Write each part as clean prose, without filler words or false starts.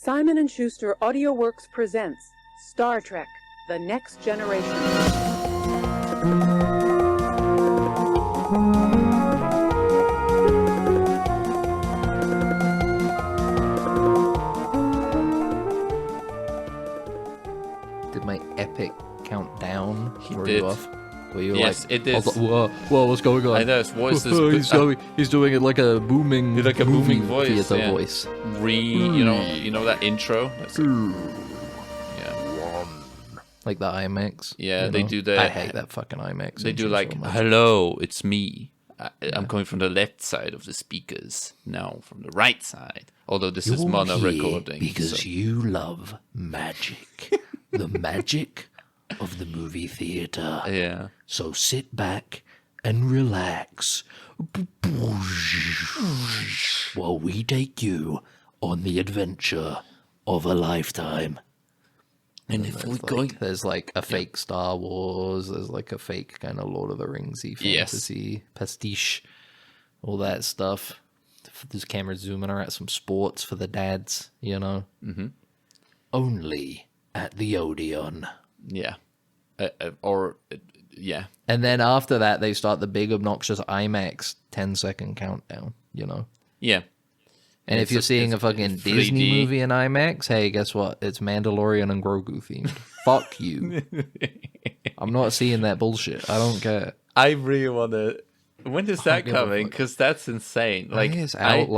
Simon & Schuster AudioWorks presents Star Trek: The Next Generation. Did my epic count down? He did. Were you yes, like, it is. Whoa, what's going on? I know his voice is. He's doing it like a booming, voice. theater Yeah. voice. You know that intro. That's yeah. Like the IMAX. Yeah, they do the. I hate that fucking IMAX. They do intro like, so much. hello, it's me. I'm coming from the left side of the speakers. No, from the right side. Although this is mono recording. Because you love magic. The magic of the movie theater. Yeah. So sit back and relax while we take you on the adventure of a lifetime. And if we're going, there's like a fake Star Wars, there's like a fake kind of Lord of the Ringsy fantasy pastiche, all that stuff. There's cameras zooming around, some sports for the dads, you know. Mm-hmm. Only at the Odeon. Yeah. Yeah. And then after that, they start the big obnoxious IMAX 10-second countdown, you know? Yeah. And if you're seeing a fucking Disney movie in IMAX, hey, guess what? It's Mandalorian and Grogu themed. Fuck you. I'm not seeing that bullshit. I don't care. I really want to... When is that coming? Because that's insane. Like, it's out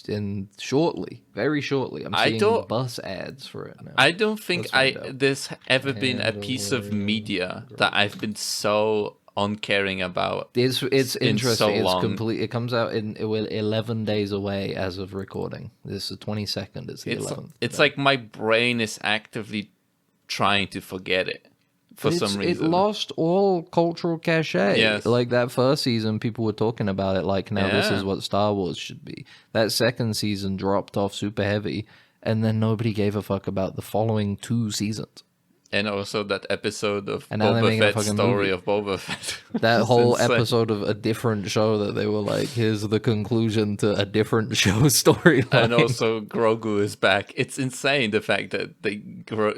in shortly, very shortly. I'm seeing bus ads for it now. I don't think there's ever been a piece of media that I've been so uncaring about. It's interesting. So long. It's complete. It comes out we're 11 days away as of recording. This is the 22nd. It's the 11th. It's like my brain is actively trying to forget it. For some reason. It lost all cultural cachet. Yes. Like that first season, people were talking about it like, now this is what Star Wars should be. That second season dropped off super heavy, and then nobody gave a fuck about the following 2 seasons. And also that episode of Boba Fett's story of Boba Fett. That whole episode of a different show that they were like, here's the conclusion to a different show storyline. And also Grogu is back. It's insane, the fact that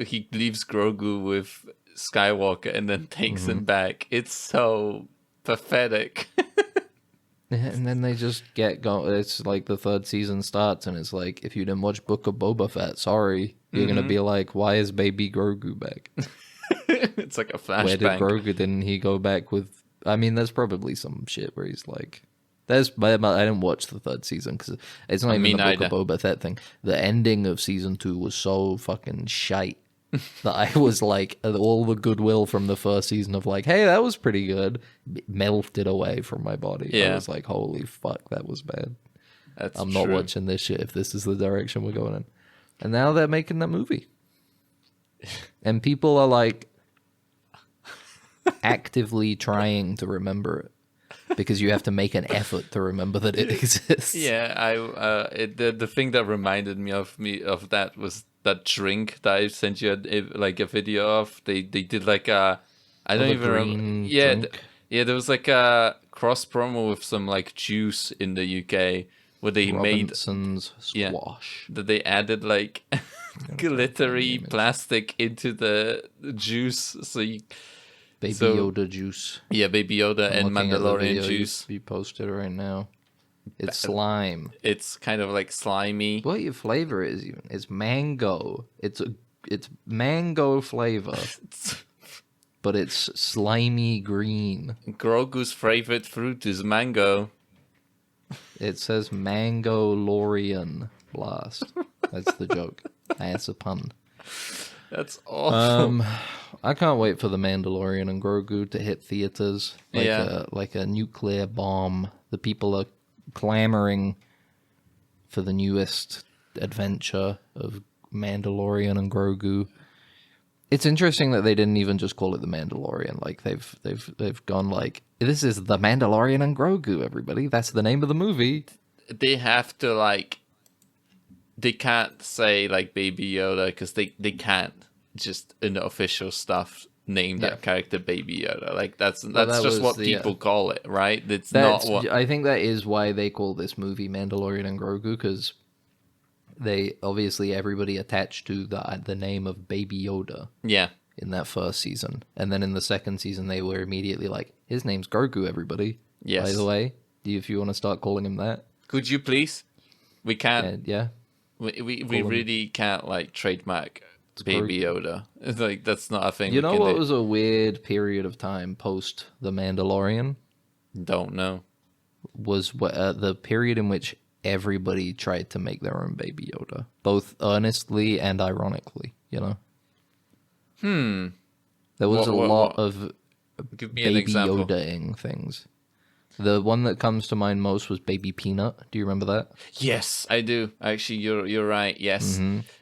he leaves Grogu with Skywalker and then takes him back. It's so pathetic. And then they just get going. It's like the 3rd season starts, and it's like, if you didn't watch Book of Boba Fett, sorry, you're gonna be like, why is baby Grogu back? It's like a flashback. Where did Grogu? Didn't he go back with? I mean, there's probably some shit where he's like, I didn't watch the 3rd season because it's not even the Book of Boba Fett thing. The ending of season 2 was so fucking shite that I was like, all the goodwill from the first season of like, hey, that was pretty good, melted away from my body. Yeah. I was like, holy fuck, that was bad. I'm true. not watching this shit if this is the direction we're going in. And now they're making that movie. And people are like actively trying to remember it because you have to make an effort to remember that it exists. Yeah, the thing that reminded me of that was that drink that I sent you a video of. They did like a, I don't even remember. Yeah, there was like a cross promo with some like juice in the UK where they Robinson's squash. That they added like glittery plastic into the juice, so you. Baby Yoda juice. Yeah, Baby Yoda and Mandalorian juice. You posted right now. It's slime. It's kind of like slimy. What your flavor is even? It's mango. It's mango flavor. But it's slimy green. Grogu's favorite fruit is mango. It says Mango Lorian Blast. That's the joke. That's a pun. That's awful. I can't wait for the Mandalorian and Grogu to hit theaters like a nuclear bomb. The people are clamoring for the newest adventure of Mandalorian and Grogu. It's interesting that they didn't even just call it the Mandalorian. Like they've gone like, this is the Mandalorian and Grogu, everybody. That's the name of the movie. They have to like, they can't say like Baby Yoda because they can't just in the official stuff name that character Baby Yoda. Like that's just what people call it, right? That's not what. I think that is why they call this movie Mandalorian and Grogu, because they obviously everybody attached to the name of Baby Yoda. Yeah. In that first season, and then in the second season, they were immediately like, "His name's Grogu." Everybody. Yes. By the way, if you want to start calling him that, could you please? We can't. Yeah. We really can't like trademark Baby Yoda. It's like that's not a thing. You know what was a weird period of time post The Mandalorian? Don't know. Was the period in which everybody tried to make their own Baby Yoda, both earnestly and ironically. You know. There was a lot of Give me an Baby example. Yoda-ing things. The one that comes to mind most was Baby Peanut. Do you remember that? Yes, I do. Actually, you're right. Yes,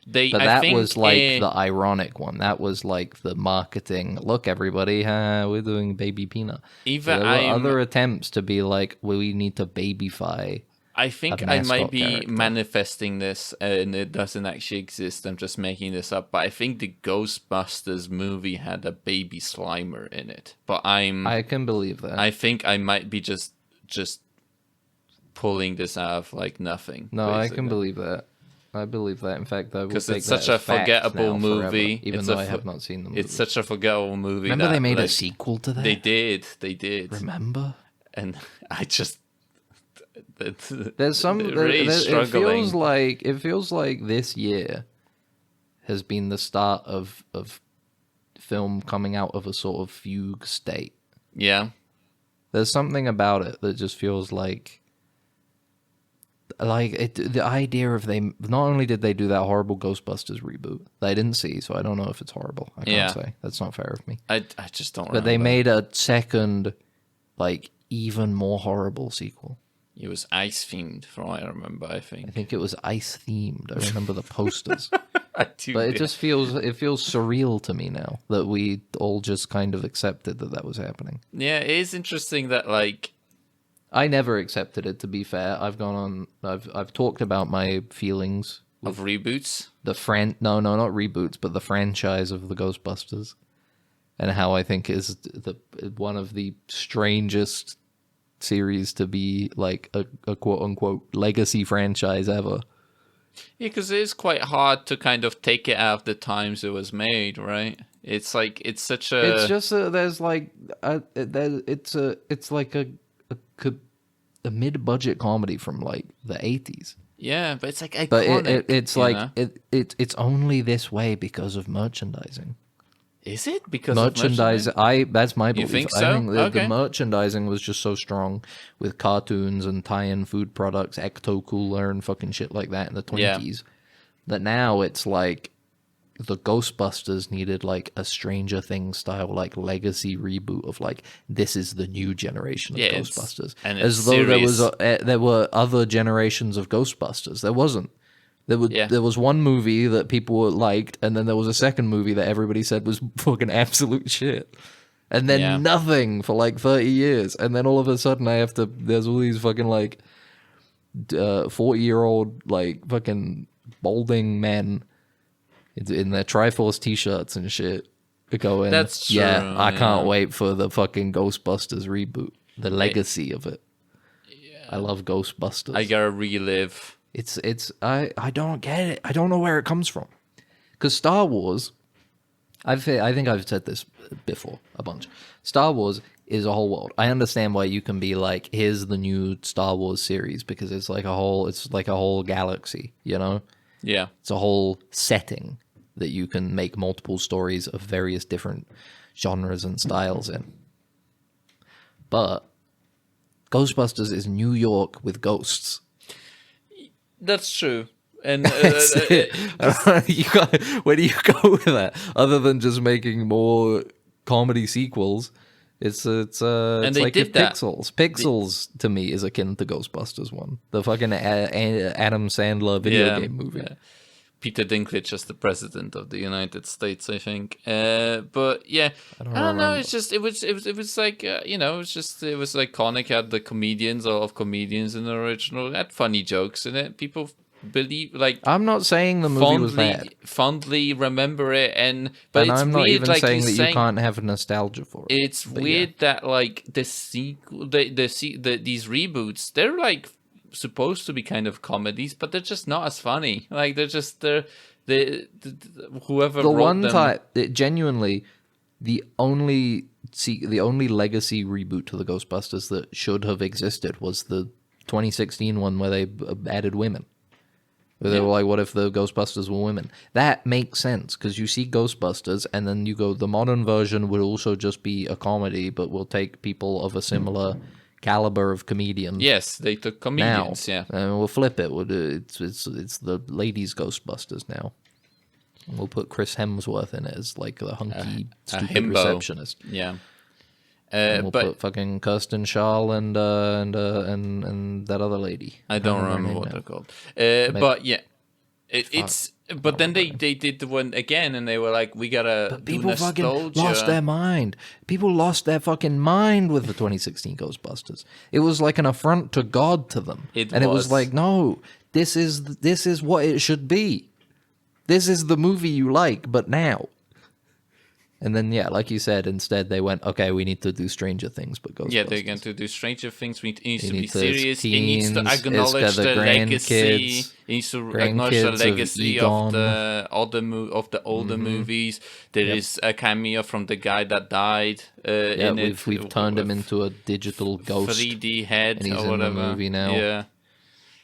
But that was like the ironic one. That was like the marketing. Look, everybody, we're doing Baby Peanut. Even there were other attempts to be like, well, we need to babyfy. I think I might be manifesting this, and it doesn't actually exist. I'm just making this up. But I think the Ghostbusters movie had a baby Slimer in it. But I can believe that. I think I might be just pulling this out of like nothing. No, basically. I can believe that. I believe that. In fact, I will because take it's that such a as fact forgettable now movie. forever, even though I have not seen the movie. It's such a forgettable movie. Remember that, they made like, a sequel to that? They did. Remember? And I just. There's some. Really it feels like this year has been the start of film coming out of a sort of fugue state. Yeah. There's something about it that just feels like the idea of they not only did they do that horrible Ghostbusters reboot that I didn't see, so I don't know if it's horrible. I can't say. That's not fair of me. I just don't. But they made a second, like even more horrible sequel. It was ice themed, from what I remember. I think it was ice themed. I remember the posters. But it just feels surreal to me now that we all just kind of accepted that was happening. Yeah, it is interesting that like I never accepted it. To be fair, I've talked about my feelings of reboots. No, not reboots, but the franchise of the Ghostbusters, and how I think is one of the strangest series to be like a quote unquote legacy franchise ever. Yeah, because it is quite hard to kind of take it out of the times it was made, right? It's like it's such a. It's just there's like it's like a mid-budget comedy from like the 80s. Yeah, but it's like iconic. But it's like it's only this way because of merchandising. Is it because merchandise? Of merchandising? That's my belief. You think so? I think the merchandising was just so strong with cartoons and tie-in food products, Ecto Cooler and fucking shit like that in the Twinkies. That now it's like the Ghostbusters needed like a Stranger Things style like legacy reboot of like this is the new generation of Ghostbusters, as though there were other generations of Ghostbusters. There wasn't. There was one movie that people liked, and then there was a second movie that everybody said was fucking absolute shit. And then nothing for like 30 years. And then all of a sudden there's all these fucking like 40-year-old like fucking balding men in their Triforce t-shirts and shit going, that's true, I can't wait for the fucking Ghostbusters reboot. The legacy of it. Yeah. I love Ghostbusters. I gotta relive. I don't get it. I don't know where it comes from. Because Star Wars, I think I've said this before a bunch. Star Wars is a whole world. I understand why you can be like, here's the new Star Wars series, because it's like a whole galaxy, you know? Yeah. It's a whole setting that you can make multiple stories of various different genres and styles in. But Ghostbusters is New York with ghosts. That's true. And where do you go with that? Other than just making more comedy sequels, it's like if Pixels. Pixels to me is akin to Ghostbusters 1, the fucking Adam Sandler video game movie. Yeah. Peter Dinklage as the president of the United States, I think. But yeah, I don't know. It's just it was like it was iconic. Had the comedians of comedians in the original. It had funny jokes in it. People believe like. I'm not saying the movie was bad. Fondly remember it, but it's I'm not weird, even like saying that you can't have nostalgia for it. It's weird that like the sequel, these reboots, they're like supposed to be kind of comedies, but they're just not as funny. Like whoever The wrote one them. time, genuinely, the only legacy reboot to the Ghostbusters that should have existed was the 2016 one where they added women. Where they were like, what if the Ghostbusters were women? That makes sense, because you see Ghostbusters, and then you go, the modern version would also just be a comedy, but we'll take people of a similar caliber of comedians. Yes, they took comedians, now, and we'll flip it. It's the ladies' Ghostbusters now. And we'll put Chris Hemsworth in it as like the hunky, stupid receptionist. Yeah. And we'll but put fucking Kirsten Shaw and that other lady. I don't remember what they're called. But yeah, it's. But then they did the one again, and they were like, "We gotta." But people do fucking nostalgia. lost their mind. People lost their fucking mind with the 2016 Ghostbusters. It was like an affront to God to them, it was like, no, this is what it should be. This is the movie you like, but now. And then, yeah, like you said, instead they went, okay, we need to do Stranger Things, but Ghostbusters. Yeah, they're going to do Stranger Things. It needs to be to serious. teens, It needs to acknowledge the legacy. It needs to acknowledge the legacy of the older movies. There is a cameo from the guy that died. We've turned him into a digital ghost. 3D head and he's or whatever. in the movie now. Yeah.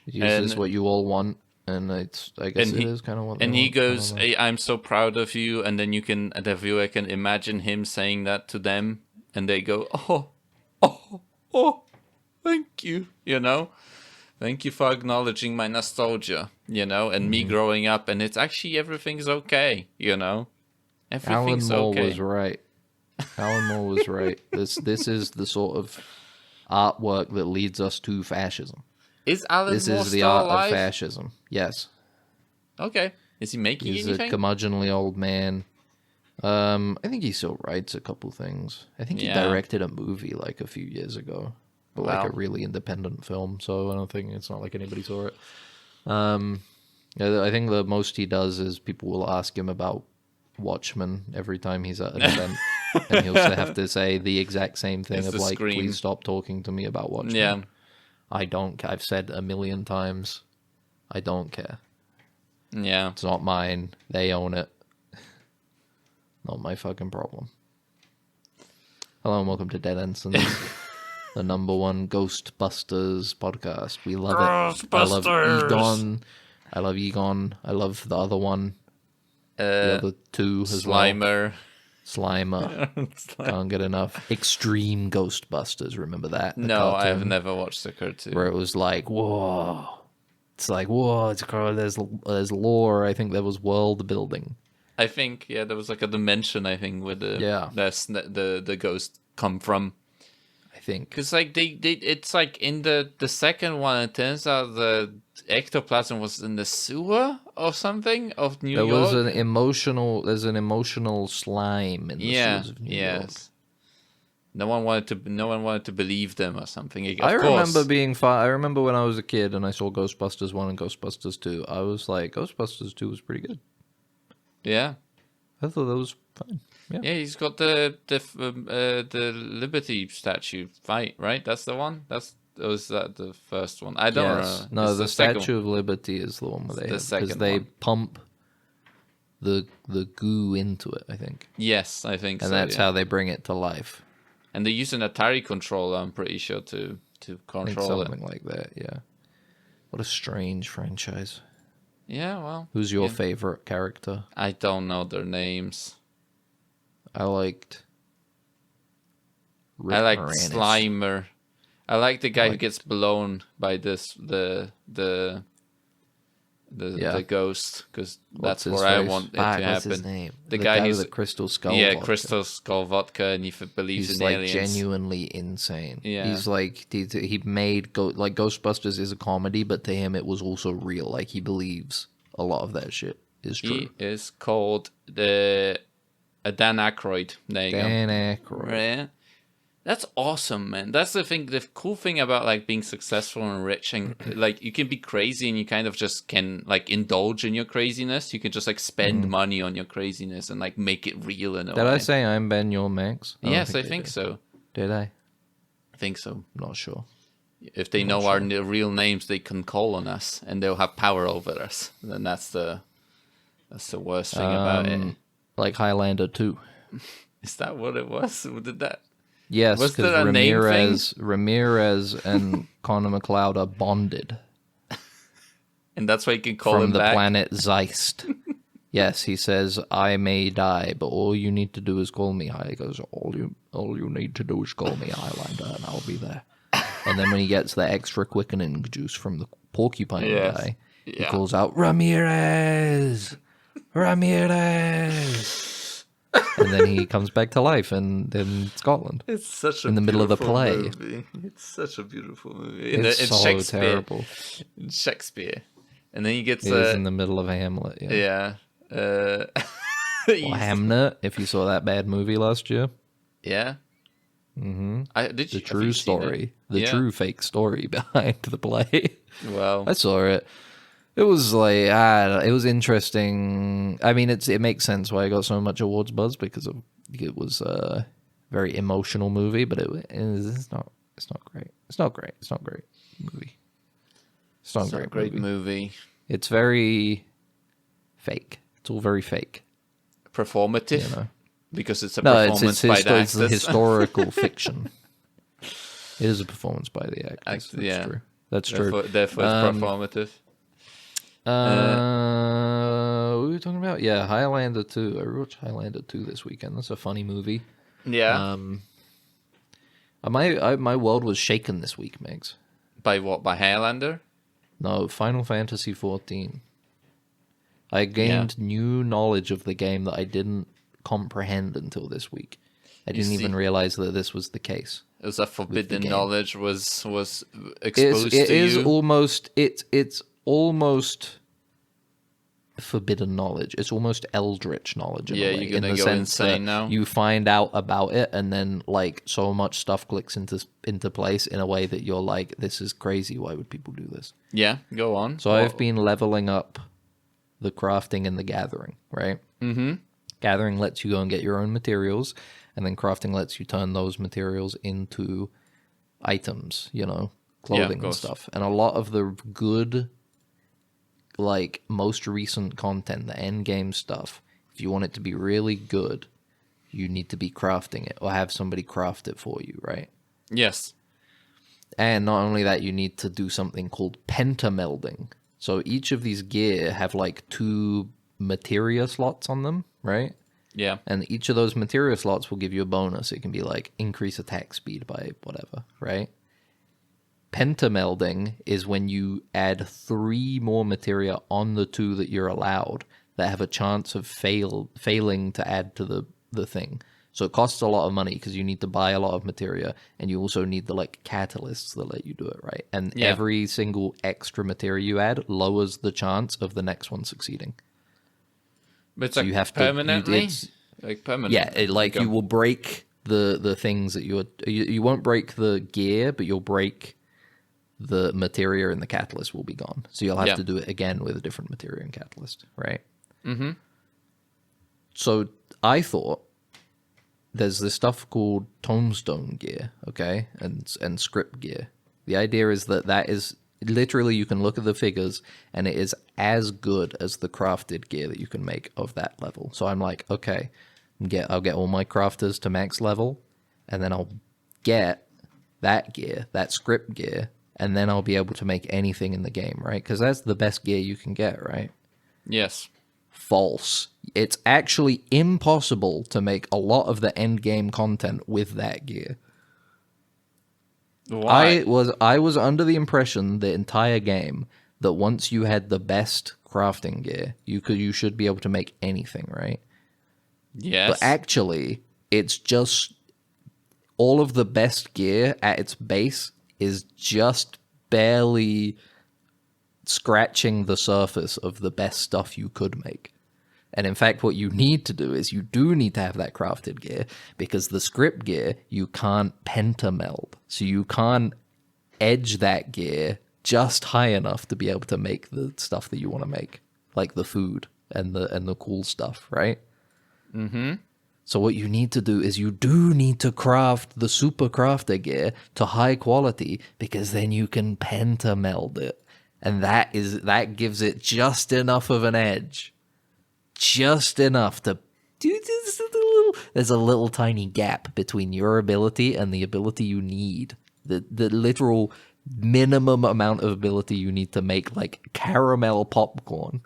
This is what you all want. And I guess it is kind of what. And he goes, hey, "I'm so proud of you," and then the viewer can imagine him saying that to them, and they go, "Oh, thank you," "Thank you for acknowledging my nostalgia," and me growing up, and it's actually everything's okay, everything's Alan Moore okay. was right. Alan Moore was right. This is the sort of artwork that leads us to fascism. Is Alan This Moore is the still art alive? of fascism. Yes. Okay. Is he making He's anything? a curmudgeonly old man. I think he still writes a couple things. I think he directed a movie like a few years ago, but like a really independent film. So I don't think it's not like anybody saw it. I think the most he does is people will ask him about Watchmen every time he's at an event, and he'll have to say the exact same thing of like, scream. "Please stop talking to me about Watchmen." Yeah. I don't. I've said a million times, I don't care. Yeah. It's not mine. They own it. Not my fucking problem. Hello and welcome to Dead Ensigns, the #1 Ghostbusters podcast. We love it. I love Egon. I love Egon. I love the other one. The other two as well. Slimer. Can't get enough. Extreme Ghostbusters. Remember that? No, I have never watched the cartoon. Where it was like, whoa. It's like, whoa. There's lore. I think there was world building. I think, there was like a dimension, I think, where the ghosts come from. I think. Because like it's like in the second one, it turns out the ectoplasm was in the sewer or something of New York. There's an emotional slime in the sewers of New York. No one wanted to believe them or something. I remember when I was a kid and I saw Ghostbusters 1 and Ghostbusters 2. I was like, Ghostbusters 2 was pretty good. Yeah. I thought that was fine. Yeah, he's got the Liberty statue fight, right? That's the one? Was that the first one? I don't know. No, the Statue of Liberty is the one where they because they pump the goo into it, I think. Yes, I think and so. And that's how they bring it to life. And they use an Atari controller, I'm pretty sure, to control something like that, yeah. What a strange franchise. Yeah, well. Who's your favorite character? I don't know their names. I liked Moranis. Slimer. I like the guy who gets blown by the ghost, because that's where I want it to happen. What's his name? The guy who's with the crystal skull. Yeah, vodka. crystal skull vodka, and he believes he's in like aliens. Genuinely insane. Yeah, he's like he made like Ghostbusters is a comedy, but to him it was also real. Like he believes a lot of that shit is true. He is called Dan Aykroyd. There you go. Dan Aykroyd. Right. That's awesome, man. That's the thing. The cool thing about like being successful and rich, and like you can be crazy, and you kind of just can like indulge in your craziness. You can just like spend money on your craziness and like make it real in a way. Did I say I'm Ben, you're Max? Yes, I think so. Did I? I think so. I'm not sure. If they know our real names, they can call on us, and they'll have power over us. Then that's the worst thing about it. Like Highlander 2. Is that what it was? Did that? Yes, Was there because a name thing? Ramirez and Connor McLeod are bonded And that's why you can call from him the back? planet Zeist. Yes, he says, I may die, but all you need to do is call me. He goes, all you need to do is call me Highlander, and I'll be there. And then when he gets the extra quickening juice from the porcupine guy, he calls out, Ramirez! Ramirez! And then he comes back to life in Scotland. It's such a in the middle of the play. Movie. It's such a beautiful movie. It's so Shakespeare. terrible. In Shakespeare. And then he gets... It is in the middle of Hamlet, Yeah. Or Hamnet, if you saw that bad movie last year. Yeah. Mm-hmm. The true story. The true fake story behind the play. Well, I saw it. It was like, it was interesting. I mean, it makes sense why I got so much awards buzz because it was a very emotional movie, but it's not great. It's not great. It's not a great movie. It's not a great movie. It's very fake. It's all very fake. Performative? You know? Because it's a performance by the actors. It's historical fiction. It is a performance by the actors. That's true. That's true. Therefore it's performative. What were we talking about? Yeah, Highlander 2. I watched Highlander 2 this weekend. That's a funny movie. Yeah. My world was shaken this week, Megs. By what? By Highlander? No, Final Fantasy 14. I gained new knowledge of the game that I didn't comprehend until this week. I didn't even realize that this was the case. It was a forbidden knowledge was exposed to you. It is almost it's almost forbidden knowledge. It's almost eldritch knowledge. Yeah, you're gonna go insane now. You find out about it, and then like so much stuff clicks into place in a way that you're like, this is crazy. Why would people do this? Yeah, go on. So I've been leveling up the crafting and the gathering, right? Mm-hmm. Gathering lets you go and get your own materials, and then crafting lets you turn those materials into items, clothing and stuff. And a lot of the good, like, most recent content, the end game stuff, if you want it to be really good, you need to be crafting it or have somebody craft it for you, right? Yes. And not only that, you need to do something called pentamelding. So each of these gear have like 2 materia slots on them, right? Yeah. And each of those materia slots will give you a bonus. It can be like increase attack speed by whatever, right? Pentamelding is when you add 3 more materia on the 2 that you're allowed that have a chance of failing to add to the thing. So it costs a lot of money because you need to buy a lot of materia, and you also need the like catalysts that let you do it, right? And every single extra materia you add lowers the chance of the next one succeeding. But it's so like you have permanently? Like permanent? Yeah, you will break the things that you won't break the gear, but you'll break the materia, and the catalyst will be gone. So you'll have to do it again with a different materia and catalyst, right? Mm-hmm. So I thought there's this stuff called tombstone gear, okay, and script gear. The idea is that is literally, you can look at the figures and it is as good as the crafted gear that you can make of that level. So I'm like, okay, I'll get all my crafters to max level, and then I'll get that gear, that script gear, and then I'll be able to make anything in the game, right? Because that's the best gear you can get, right? Yes. False. It's actually impossible to make a lot of the end game content with that gear. Why? I was under the impression the entire game that once you had the best crafting gear, you should be able to make anything, right? Yes. But actually, it's just all of the best gear at its base is just barely scratching the surface of the best stuff you could make. And in fact, what you need to do is you do need to have that crafted gear, because the script gear, you can't pentameld. So you can't edge that gear just high enough to be able to make the stuff that you want to make, like the food and the cool stuff, right? Mm-hmm. So what you need to do is you do need to craft the super crafter gear to high quality, because then you can pentameld it. And that gives it just enough of an edge. Just enough to do just a little. There's a little tiny gap between your ability and the ability you need. The literal minimum amount of ability you need to make like caramel popcorn.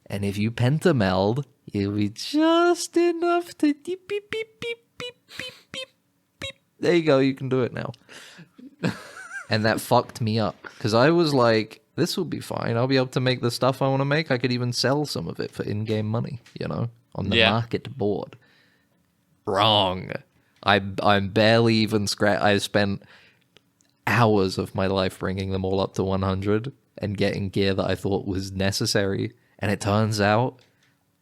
And if you pentameld, it'll be just enough to beep, beep, beep, beep, beep, beep, beep, beep. There you go, you can do it now. And that fucked me up, because I was like, this will be fine. I'll be able to make the stuff I want to make. I could even sell some of it for in-game money, on the market board. Wrong. I'm barely even I spent hours of my life bringing them all up to 100 and getting gear that I thought was necessary. And it turns out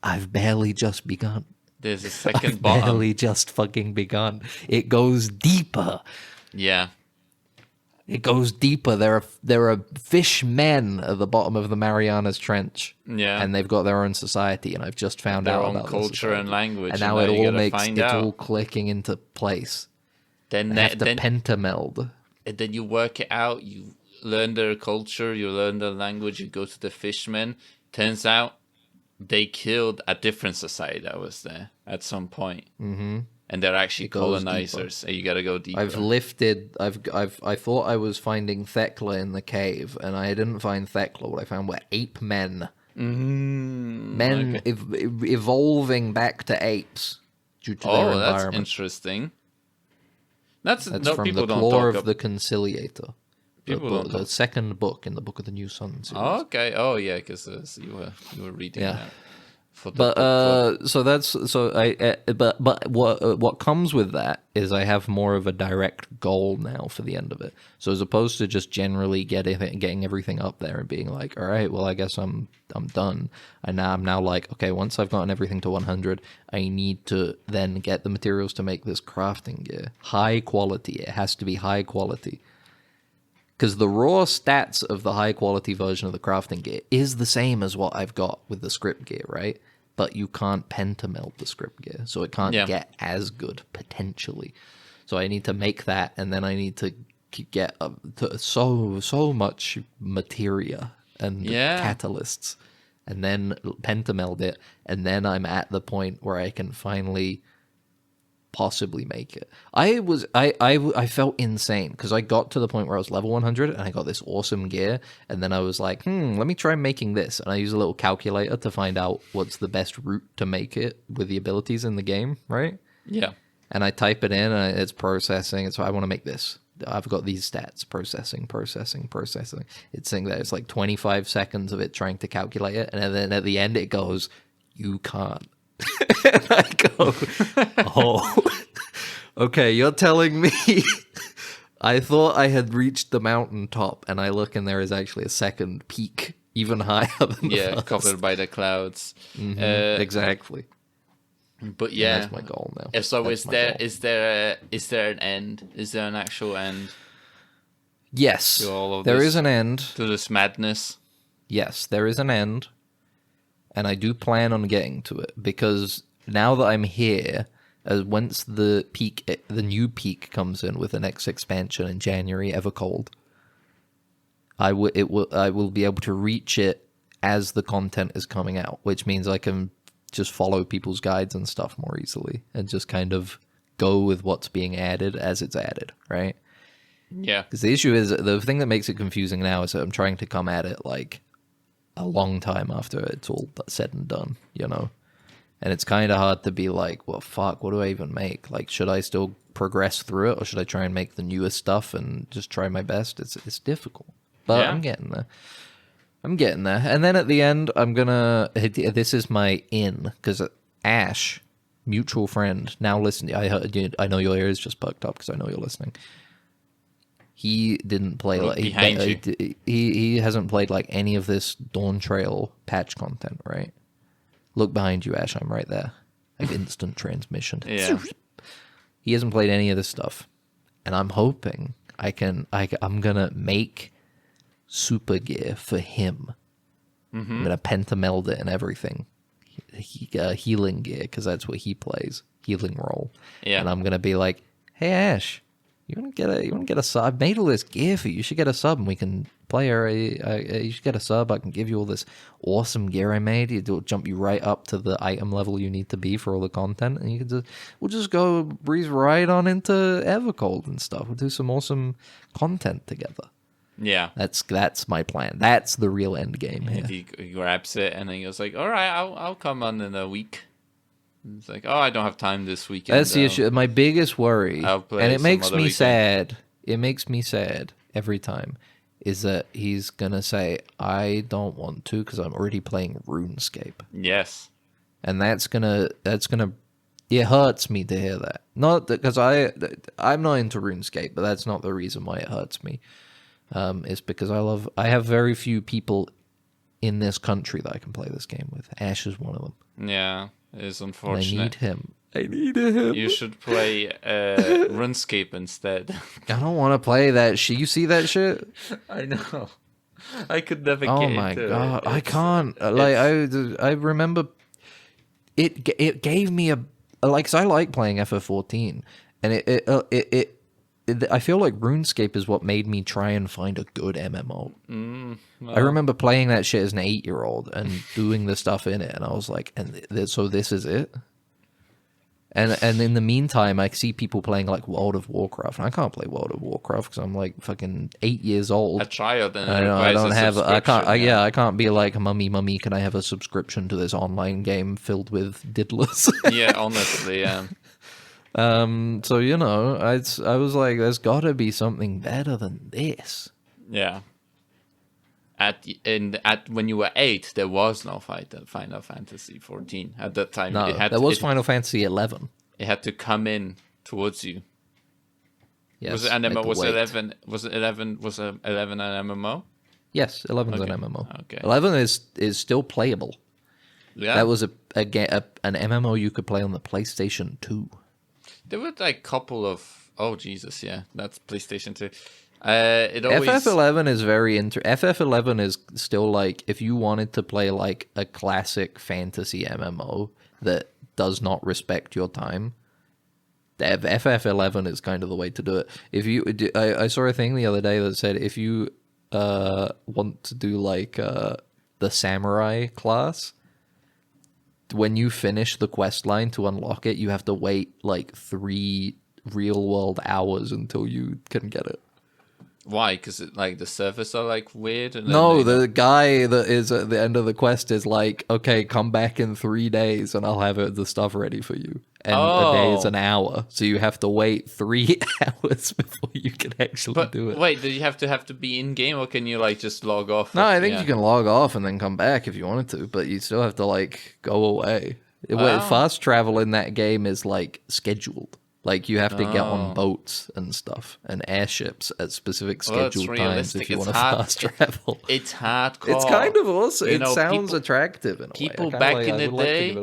I've barely just begun. There's a second I've bottom. barely just fucking begun. It goes deeper. Yeah. It goes deeper. There are fishmen at the bottom of the Marianas Trench. Yeah. And they've got their own society, and I've just found Their out own about culture and language. And now it all it's all clicking into place. Then I have to pentameld. And then you work it out. You learn their culture. You learn their language. You go to the fishmen. Turns out they killed a different society that was there at some point. Mm-hmm. And they're actually colonizers. And you gotta go deeper. I thought I was finding Thekla in the cave, and I didn't find Thekla. What I found were ape men. Men evolving back to apes due to their environment. That's interesting. That's from people the don't Claw talk of the Conciliator. The second book in the Book of the New Sun series. Oh, okay. Oh, yeah, because you were reading that. But what comes with that is I have more of a direct goal now for the end of it. So as opposed to just generally getting everything up there and being like, all right, well, I guess I'm done. I'm now like, okay, once I've gotten everything to 100, I need to then get the materials to make this crafting gear high quality. It has to be high quality. Because the raw stats of the high-quality version of the crafting gear is the same as what I've got with the script gear, right? But you can't pentameld the script gear, so it can't get as good, potentially. So I need to make that, and then I need to get so much materia and catalysts, and then pentameld it, and then I'm at the point where I can finally possibly make it. I felt insane because I got to the point where I was level 100 and I got this awesome gear, and then I was like, let me try making this, and I use a little calculator to find out what's the best route to make it with the abilities in the game, right? Yeah. And I type it in and it's processing. So I want to make this. I've got these stats, processing. It's saying that it's like 25 seconds of it trying to calculate it, and then at the end it goes, you can't. And I go, oh, okay, you're telling me. I thought I had reached the mountaintop, and I look and there is actually a second peak, even higher than the first. Covered by the clouds. Mm-hmm. Exactly. But that's my goal now. So is there an end? Is there an actual end? Yes, to all of there this, is an end to this madness. Yes, there is an end. And I do plan on getting to it, because now that I'm here, once the new peak comes in with the next expansion in January, Evercold, I will be able to reach it as the content is coming out, which means I can just follow people's guides and stuff more easily and just kind of go with what's being added as it's added, right? Yeah. Because the issue is, the thing that makes it confusing now is that I'm trying to come at it like a long time after it's all said and done, And it's kind of hard to be like, well, fuck, what do I even make? Like, should I still progress through it, or should I try and make the newest stuff and just try my best? It's difficult, but I'm getting there. And then at the end, this is my in, because Ash, mutual friend, now listen, I know your ears just perked up because I know you're listening. He didn't play he hasn't played like any of this Dawn Trail patch content, right? Look behind you, Ash. I'm right there. Like instant transmission. Yeah. He hasn't played any of this stuff, and I'm hoping I'm gonna make super gear for him. Mm-hmm. I'm gonna pentameld it and everything. healing gear because that's what he plays, healing role. Yeah. And I'm gonna be like, hey Ash, you wanna get a sub? I've made all this gear for you. You should get a sub, and we can play her. You should get a sub. I can give you all this awesome gear I made. It'll jump you right up to the item level you need to be for all the content, and we'll just go breeze right on into Evercold and stuff. We'll do some awesome content together. Yeah, that's my plan. That's the real end game here. He grabs it and then he goes like, "All right, I'll come on in a week." And it's like, "Oh, I don't have time this weekend." That's the issue. My biggest worry, and it makes me sad. It makes me sad every time, is that he's gonna say, "I don't want to because I'm already playing RuneScape." Yes, and that's gonna. It hurts me to hear that. Not because I'm not into RuneScape, but that's not the reason why it hurts me. Is because I have very few people in this country that I can play this game with. Ash is one of them. Yeah, it is unfortunate. I need him. You should play RuneScape instead. I don't want to play that shit. You see that shit? I know. I could never get into it. Oh my god, I can't. I remember it gave me a like, 'cause I like playing FF14, and it I feel like RuneScape is what made me try and find a good MMO. I remember playing that shit as an 8-year-old and doing the stuff in it, and I was like, so this is it? And in the meantime, I see people playing like World of Warcraft, and I can't play World of Warcraft because I'm like fucking 8 years old. I tried and I can't be like, mummy, can I have a subscription to this online game filled with diddlers? Yeah, honestly, yeah. So I was like, there's got to be something better than this. Yeah. When you were 8, there was no Final Fantasy 14 at that time. No, there was Final Fantasy 11. It had to come in towards you. Yes. Was it an MMO? Was 11? Was it 11? Was 11 an MMO? Yes, 11 is an MMO. Okay. 11 is still playable. Yeah. That was an MMO you could play on the PlayStation 2. There were like a couple of... Oh, Jesus, yeah. That's PlayStation 2. It always... FF11 is very... FF11 is still like, if you wanted to play like a classic fantasy MMO that does not respect your time, FF11 is kind of the way to do it. I saw a thing the other day that said if you want to do like the samurai class, when you finish the quest line to unlock it, you have to wait like 3 real world hours until you can get it. Why? Because like the servers are like weird. And no, the guy that is at the end of the quest is like, okay, come back in 3 days and I'll have the stuff ready for you. And a day is an hour, so you have to wait 3 hours before you can actually do it. Wait, do you have to be in game, or can you like just log off? No, I think you can log off and then come back if you wanted to, but you still have to like go away. Fast travel in that game is like scheduled. Like you have to get on boats and stuff and airships at specific scheduled times if you want to fast travel. It's hardcore. It's kind of awesome. It sounds attractive in a way. People back in the day,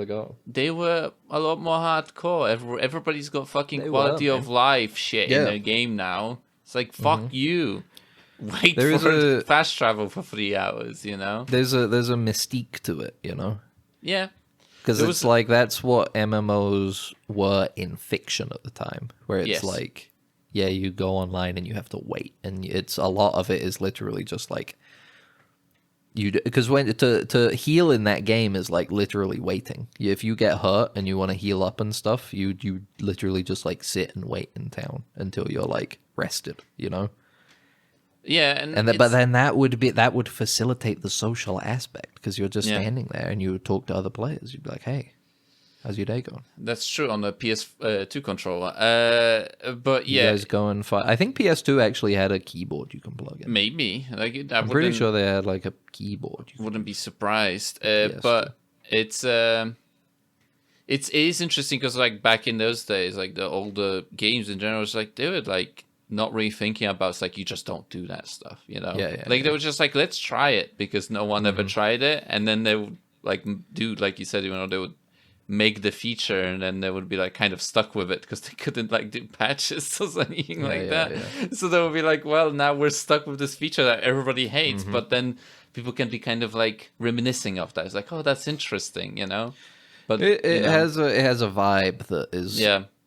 they were a lot more hardcore. Everybody's got fucking quality of life shit in their game now. It's like, fuck you. Wait for fast travel for 3 hours, you know? There's a mystique to it, you know? Yeah. Because it's like that's what MMOs were in fiction at the time, where it's like, yeah, you go online and you have to wait, and it's a lot of it is literally just like because when to heal in that game is like literally waiting. If you get hurt and you want to heal up and stuff, you literally just like sit and wait in town until you're like rested, you know. Yeah, but then that would facilitate the social aspect because you're just standing there and you would talk to other players. You'd be like, "Hey, how's your day going?" That's true on the PS2 controller. But yeah, you guys go and fight. I think PS2 actually had a keyboard you can plug in. Maybe I'm pretty sure they had like a keyboard. Wouldn't be surprised. But it is interesting because like back in those days, like the older games in general, it's like they would like. Not really thinking about it's like you just don't do that stuff, you know. They were just like, let's try it because no one ever tried it, and then they would like do like you said, you know, they would make the feature, and then they would be like kind of stuck with it because they couldn't like do patches or anything that. Yeah. So they would be like, well, now we're stuck with this feature that everybody hates, but then people can be kind of like reminiscing of that. It's like, oh, that's interesting, you know. But it has a vibe that is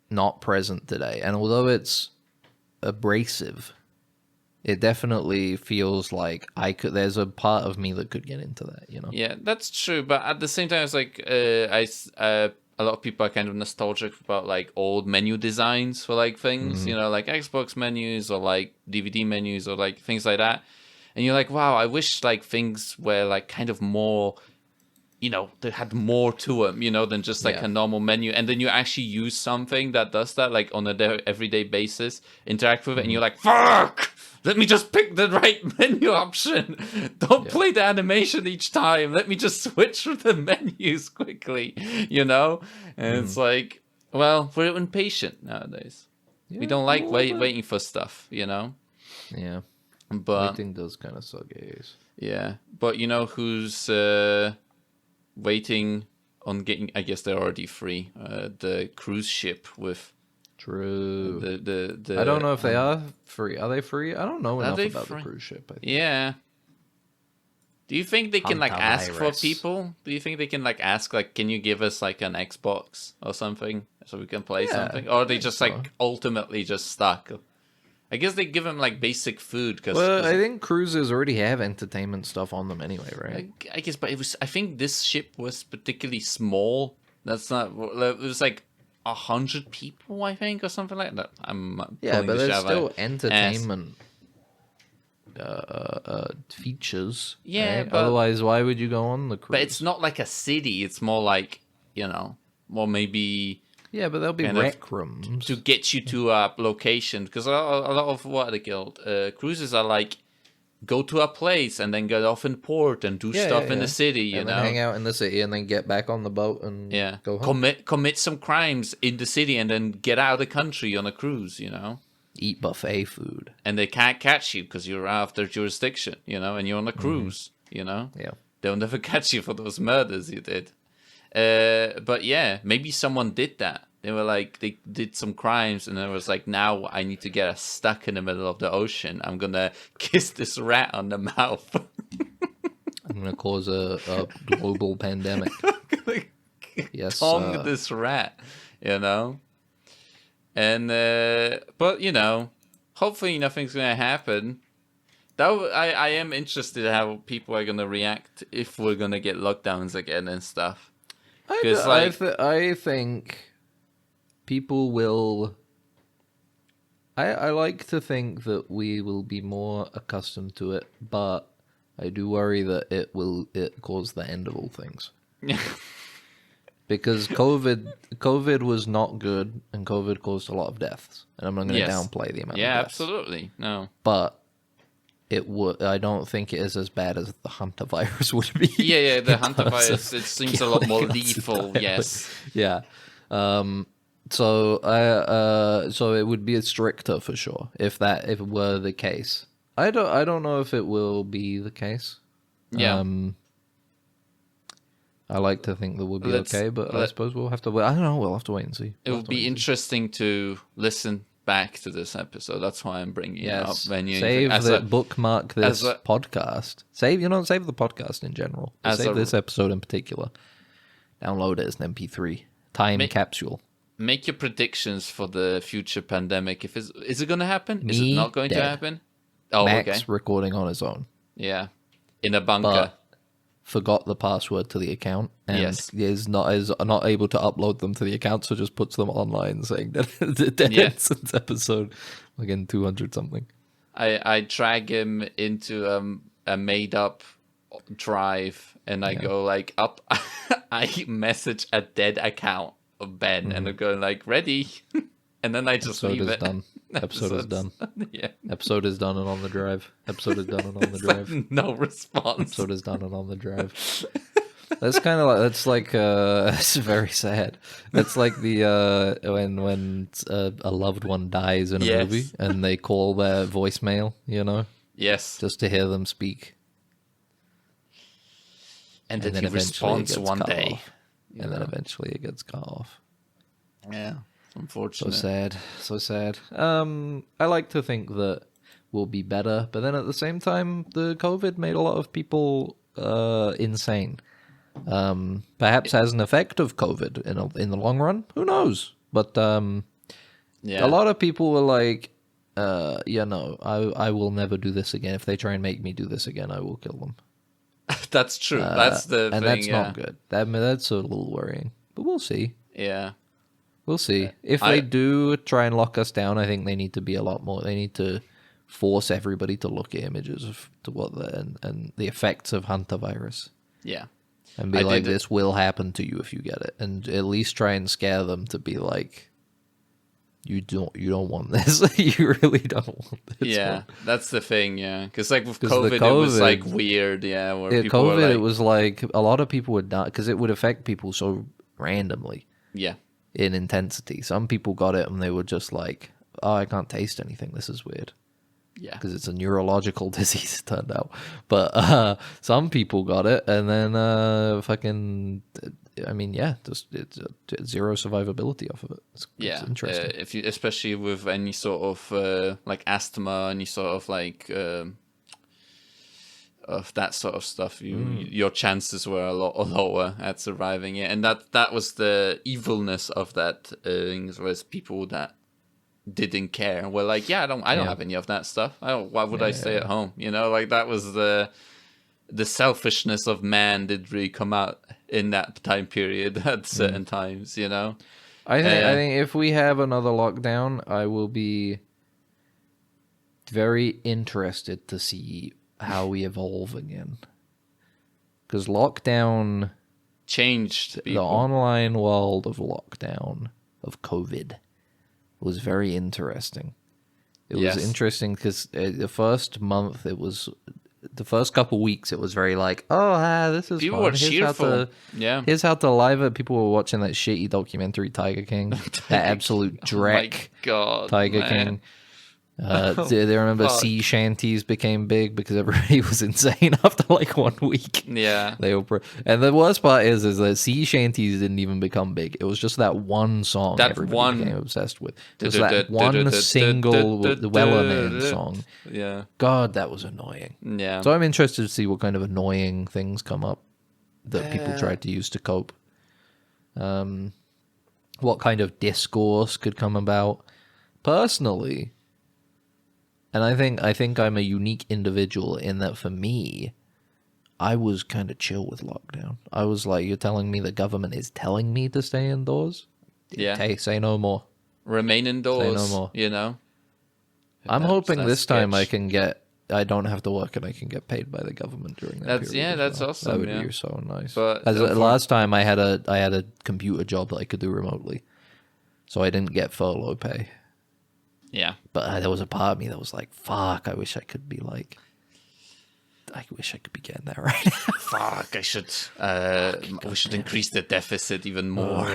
not present today, and although it's abrasive, it definitely feels like there's a part of me that could get into that, you know. Yeah, that's true. But at the same time, it's like a lot of people are kind of nostalgic about like old menu designs for like things, you know, like Xbox menus or like DVD menus or like things like that. And you're like, wow, I wish like things were like kind of more, you know, they had more to them, you know, than just like a normal menu. And then you actually use something that does that like on a everyday basis, interact with it, and you're like, fuck! Let me just pick the right menu option. Don't play the animation each time. Let me just switch through the menus quickly, you know? And it's like, well, we're impatient nowadays. We don't like waiting for stuff, you know? Yeah. But waiting does kind of suck, guys. Yeah. But you know who's waiting on getting, I guess they're already free, the cruise ship with... True. The I don't know if they are free. Are they free? I don't know enough about free? The cruise ship. I think. Yeah. Do you think they can like ask for Hantavirus. people? Do you think they can like ask like, can you give us like an Xbox or something so we can play something? Or are they just like ultimately just stuck? I guess they give them like basic food because. Well, I think cruises already have entertainment stuff on them anyway, right? I guess, but I think this ship was particularly small. That's not. It was like 100 people, I think, or something like that. Yeah, but there's still entertainment features. Yeah, right? but Otherwise, why would you go on the cruise? But it's not like a city. It's more like, you know, more maybe. Yeah, but there'll be rec rooms to get you to a location, because a lot of what are they called? Cruises are like go to a place and then get off in port and do stuff in the city, you know, then hang out in the city and then get back on the boat and go home. Commit some crimes in the city and then get out of the country on a cruise, you know. Eat buffet food. And they can't catch you because you're out of their jurisdiction, you know, and you're on a cruise, you know. Yeah. They'll never catch you for those murders you did. But yeah, maybe someone did that. They were like, they did some crimes, and it was like, now I need to get us stuck in the middle of the ocean. I'm gonna kiss this rat on the mouth. I'm gonna cause a global pandemic. Yes, tongue this rat, you know. And but you know, hopefully nothing's gonna happen. I am interested in how people are gonna react if we're gonna get lockdowns again and stuff. I think people will. I like to think that we will be more accustomed to it, but I do worry that it cause the end of all things. Because COVID was not good, and COVID caused a lot of deaths, and I'm not going to downplay the amount. of deaths. Yeah, absolutely, no. But I don't think it is as bad as the hantavirus would be. Yeah, the hantavirus, it seems a lot more lethal. Yes. Yeah. So it would be stricter for sure if it were the case. I don't know if it will be the case. Yeah. I like to think that we'll be okay, but I suppose we'll have to wait. I don't know. We'll have to wait and see. It will be interesting to listen back to this episode. That's why I'm bringing it up. Bookmark this podcast. Save the podcast in general. Save this episode in particular. Download it as an MP3 capsule. Make your predictions for the future pandemic. Is it going to happen? Is it not going to happen? Oh, Max recording on his own. Yeah, in a bunker. But forgot the password to the account, and is not able to upload them to the account, so just puts them online, saying that Ensigns episode, again 200 something. I drag him into a made up drive, and I go like up. I message a dead account of Ben, and I'm going like ready, and then I just leave it. Done. Episode is done. Yeah. Episode is done and on the drive. Episode is done and on the drive. Like no response. Episode is done and on the drive. That's kind of like it's very sad. That's like the when a loved one dies in a movie and they call their voicemail, you know? Yes. Just to hear them speak. And then he responds one day. And then eventually it gets cut off. Yeah. Unfortunate. So sad. I like to think that we'll be better, but then at the same time, the COVID made a lot of people insane. Perhaps as an effect of COVID in the long run. Who knows? But a lot of people were like, I will never do this again. If they try and make me do this again, I will kill them. That's true. That's the and thing. That's not good. That's a little worrying. But we'll see. Yeah. We'll see. If they do try and lock us down, I think they need to be a lot more. They need to force everybody to look at images of and the effects of hantavirus. Yeah. And be like, this will happen to you if you get it. And at least try and scare them to be like, you don't want this. You really don't want this. Yeah, that's the thing, yeah. Because like with COVID, it was like weird, yeah. Where people COVID, were like, it was like a lot of people would not, because it would affect people so randomly. Yeah. In intensity. Some people got it and they were just like, oh, I can't taste anything. This is weird. Yeah. Because it's a neurological disease, it turned out. But some people got it and then just it's zero survivability off of it. It's interesting. If you, especially with any sort of like asthma, any sort of like of that sort of stuff, your chances were a lot lower at surviving it, and that was the evilness of that thing, was people that didn't care were like, I don't have any of that stuff. Why would I stay at home? Like that was the selfishness of man did really come out in that time period at certain times. I think if we have another lockdown, I will be very interested to see how we evolve again, because lockdown changed people. The online world of lockdown of COVID was very interesting. It was interesting because the first month, the first couple weeks, it was very like, this is people fun. were cheerful. Here's how to live it. People were watching that shitty documentary Tiger King, that absolute dreck. Oh my God, Tiger man. King. They remember sea shanties became big because everybody was insane after like 1 week. Yeah, they were, and the worst part is that sea shanties didn't even become big. It was just that one song that everybody became obsessed with. Just that one single Wellerman song. Yeah, God, that was annoying. Yeah. So I'm interested to see what kind of annoying things come up that people tried to use to cope. What kind of discourse could come about? Personally. And I think I'm a unique individual in that for me, I was kind of chill with lockdown. I was like, you're telling me the government is telling me to stay indoors? Yeah. Okay, say no more. Remain indoors, say no more. I'm hoping this time I don't have to work and I can get paid by the government during that period. Yeah, that's awesome. That would be so nice. But last time I had a computer job that I could do remotely. So I didn't get furlough pay. Yeah. But there was a part of me that was like, fuck, I wish I could be getting that right now. Fuck, we should increase the deficit even more.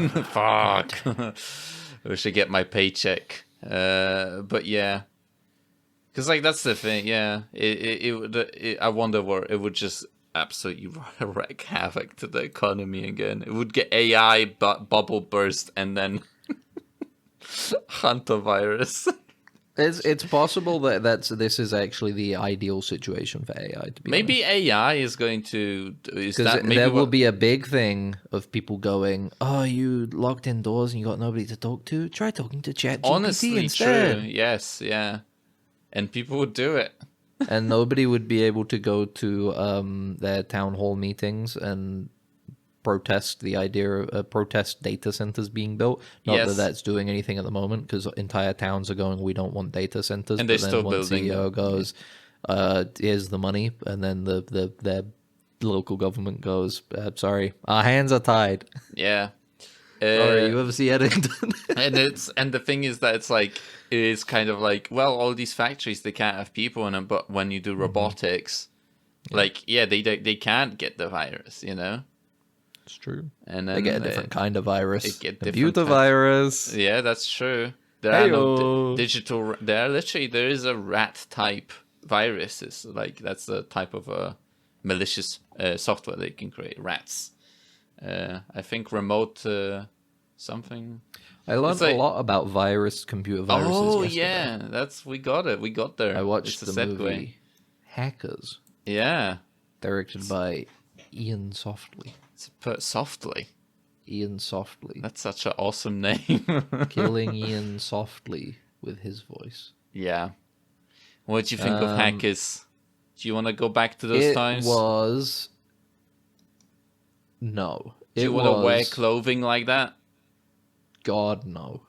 Fuck. I should get my paycheck. But yeah. Because like that's the thing, yeah. I wonder where it would just absolutely wreak havoc to the economy again. It would get AI bubble burst and then hantavirus. It's possible that this is actually the ideal situation for AI to be. Maybe honest. AI is going to. There will be a big thing of people going, "Oh, you locked indoors and you got nobody to talk to. Try talking to ChatGPT honestly, instead." True. Yes, yeah, and people would do it. And nobody would be able to go to their town hall meetings and protest the idea of protest data centers being built. Not that that's doing anything at the moment, because entire towns are going, we don't want data centers. And they're still building. CEO goes, here's the money, and then the local government goes, sorry, our hands are tied. Yeah. Sorry, you ever see Eddington? and the thing is that it is kind of like, well, all these factories, they can't have people in them, but when you do robotics, they can't get the virus, It's true. And then they get a different kind of virus. They get computer virus. Yeah, that's true. There are no digital. There is a rat type viruses. Like that's the type of malicious software they can create. Rats. I think remote something. I learned a lot about computer viruses. Oh yesterday. Yeah, we got it. We got there. I watched the movie Hackers. Yeah, directed by Ian Softly. It's put softly. Ian Softly. That's such an awesome name. Killing Ian Softly with his voice. Yeah. What do you think of hackers? Do you want to go back to those times? It was... No. Do you want to wear clothing like that? God, no.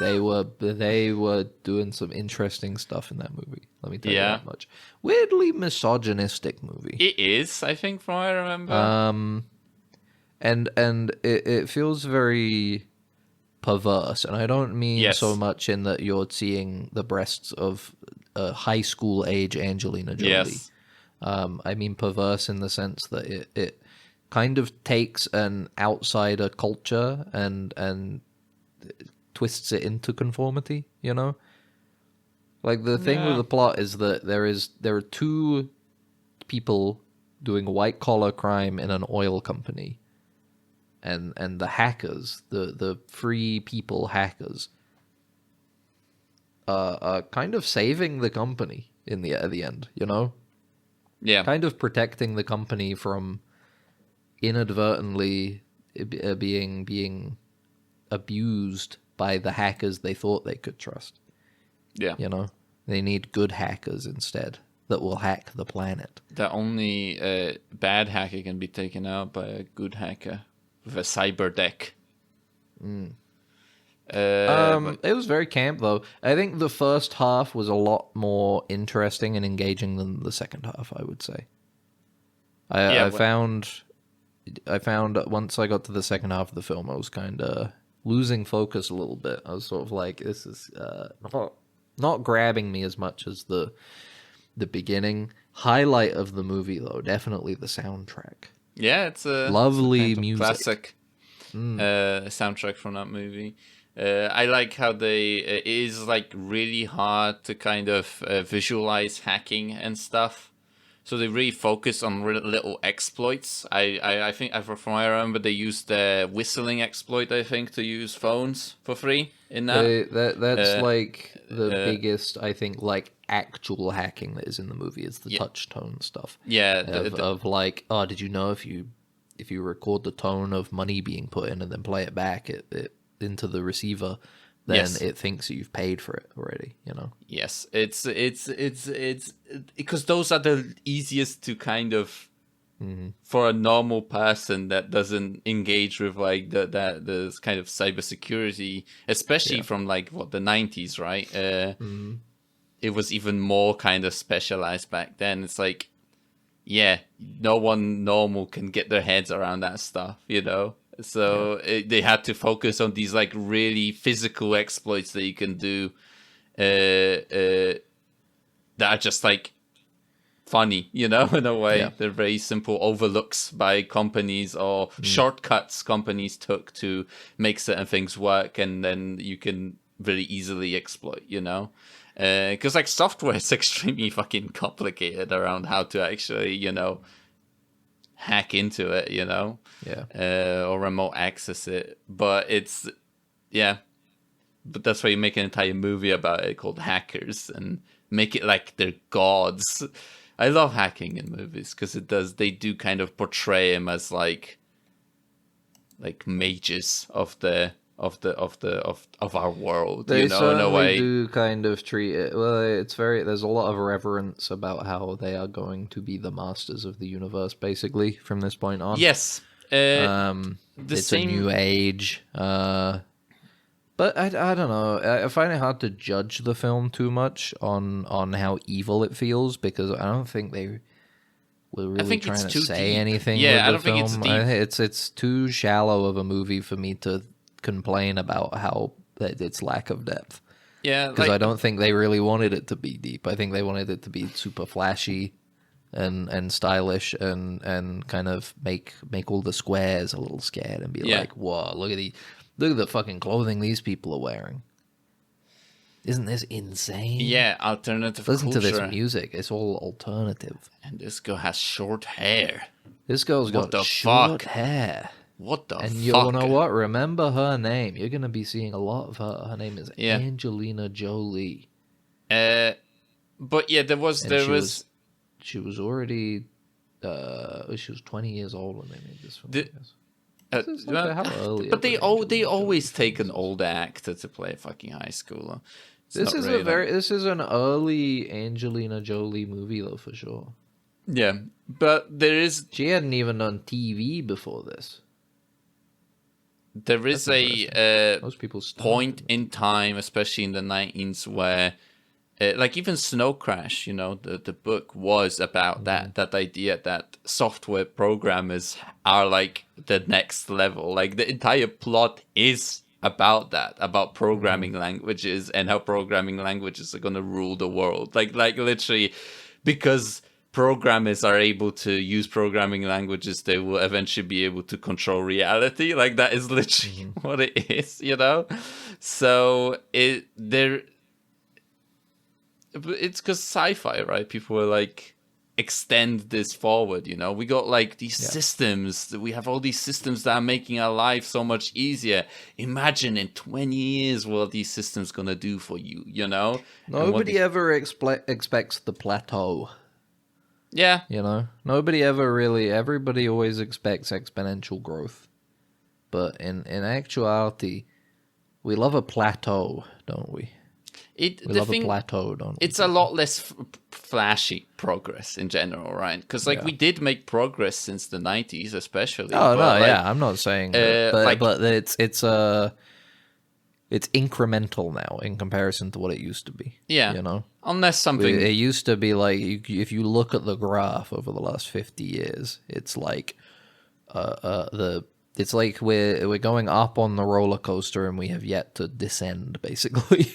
They were doing some interesting stuff in that movie. Let me tell you that much. Weirdly misogynistic movie. It is, I think, from what I remember. And it feels very perverse, and I don't mean so much in that you're seeing the breasts of a high school age Angelina Jolie. Yes. I mean perverse in the sense that it kind of takes an outsider culture and twists it into conformity, you know? Like, the thing with the plot is that there are two people doing white-collar crime in an oil company. And the hackers, the free people hackers, are kind of saving the company at the end, you know? Yeah. Kind of protecting the company from inadvertently being abused by the hackers they thought they could trust. Yeah. You know? They need good hackers instead that will hack the planet. The only bad hacker can be taken out by a good hacker with a cyber deck. It was very camp, though. I think the first half was a lot more interesting and engaging than the second half, I would say. I found once I got to the second half of the film, I was kind of losing focus a little bit. I was sort of like, this is not grabbing me as much as the beginning. Highlight of the movie, though, definitely the soundtrack. Yeah, it's a lovely music, classic soundtrack from that movie. I like how it is like really hard to kind of visualize hacking and stuff. So they really focus on little exploits. I think, from what I remember, they used the whistling exploit, I think, to use phones for free in that. That's like the biggest, I think, like actual hacking that is in the movie is the touch tone stuff. Yeah. Of like, oh, did you know if you record the tone of money being put in and then play it back into the receiver, then it thinks you've paid for it already, you know? Yes, it's because those are the easiest to kind of, for a normal person that doesn't engage with like the kind of cybersecurity, especially from like the 90s, right? It was even more kind of specialized back then. It's like, no one normal can get their heads around that stuff, you know? So they had to focus on these like really physical exploits that you can do that are just like funny, you know, in a way. They're very simple overlooks by companies or shortcuts companies took to make certain things work, and then you can really easily exploit, you know. Because like software is extremely fucking complicated around how to actually, you know, hack into it, you know, or remote access it. But but that's why you make an entire movie about it called Hackers and make it like they're gods. I love hacking in movies because they do kind of portray them as like mages of our world. They you know, in a way. do kind of treat it well. There's a lot of reverence about how they are going to be the masters of the universe, basically, from this point on. Yes, it's a new age. But I don't know. I find it hard to judge the film too much on how evil it feels, because I don't think they were really trying to say anything. Yeah, I don't think it's deep. It's too shallow of a movie for me to complain about its lack of depth. Yeah, because I don't think they really wanted it to be deep. I think they wanted it to be super flashy and stylish and kind of make all the squares a little scared and be like, whoa, look at the fucking clothing these people are wearing. Isn't this insane? Yeah, alternative Listen culture. to this music. It's all alternative. And this girl has short hair. This girl's got short hair. What the fuck? And you know what? Remember her name. You're going to be seeing a lot of her. Her name is Angelina Jolie. But yeah, she was already she was 20 years old when they made this film. The- I guess. How early but they of an age they are we always talking? take an older actor to play a fucking high schooler. It's This not is really this is an early Angelina Jolie movie though, for sure. yeah, but She hadn't even done TV before this. there is That's a Most people point in time, especially in the 90s, where like even Snow Crash, the book was about that idea that software programmers are like the next level. Like the entire plot is about that, about programming languages and how programming languages are going to rule the world. Like literally, because programmers are able to use programming languages, they will eventually be able to control reality. Like that is literally what it is, So it's because sci-fi, right? People were like, extend this forward, we got like these systems, we have all these systems that are making our life so much easier. Imagine in 20 years what these systems gonna do for you, Nobody ever expects the plateau. Yeah. Nobody ever really, everybody always expects exponential growth. But in actuality, we love a plateau, don't we? We love a plateau, don't we? It's a lot less flashy progress in general, right? Because we did make progress since the 90s, especially. Oh no, I'm not saying that, but it's incremental now in comparison to what it used to be. Yeah, unless something. It used to be like if you look at the graph over the last 50 years, it's like it's like we're going up on the roller coaster and we have yet to descend, basically.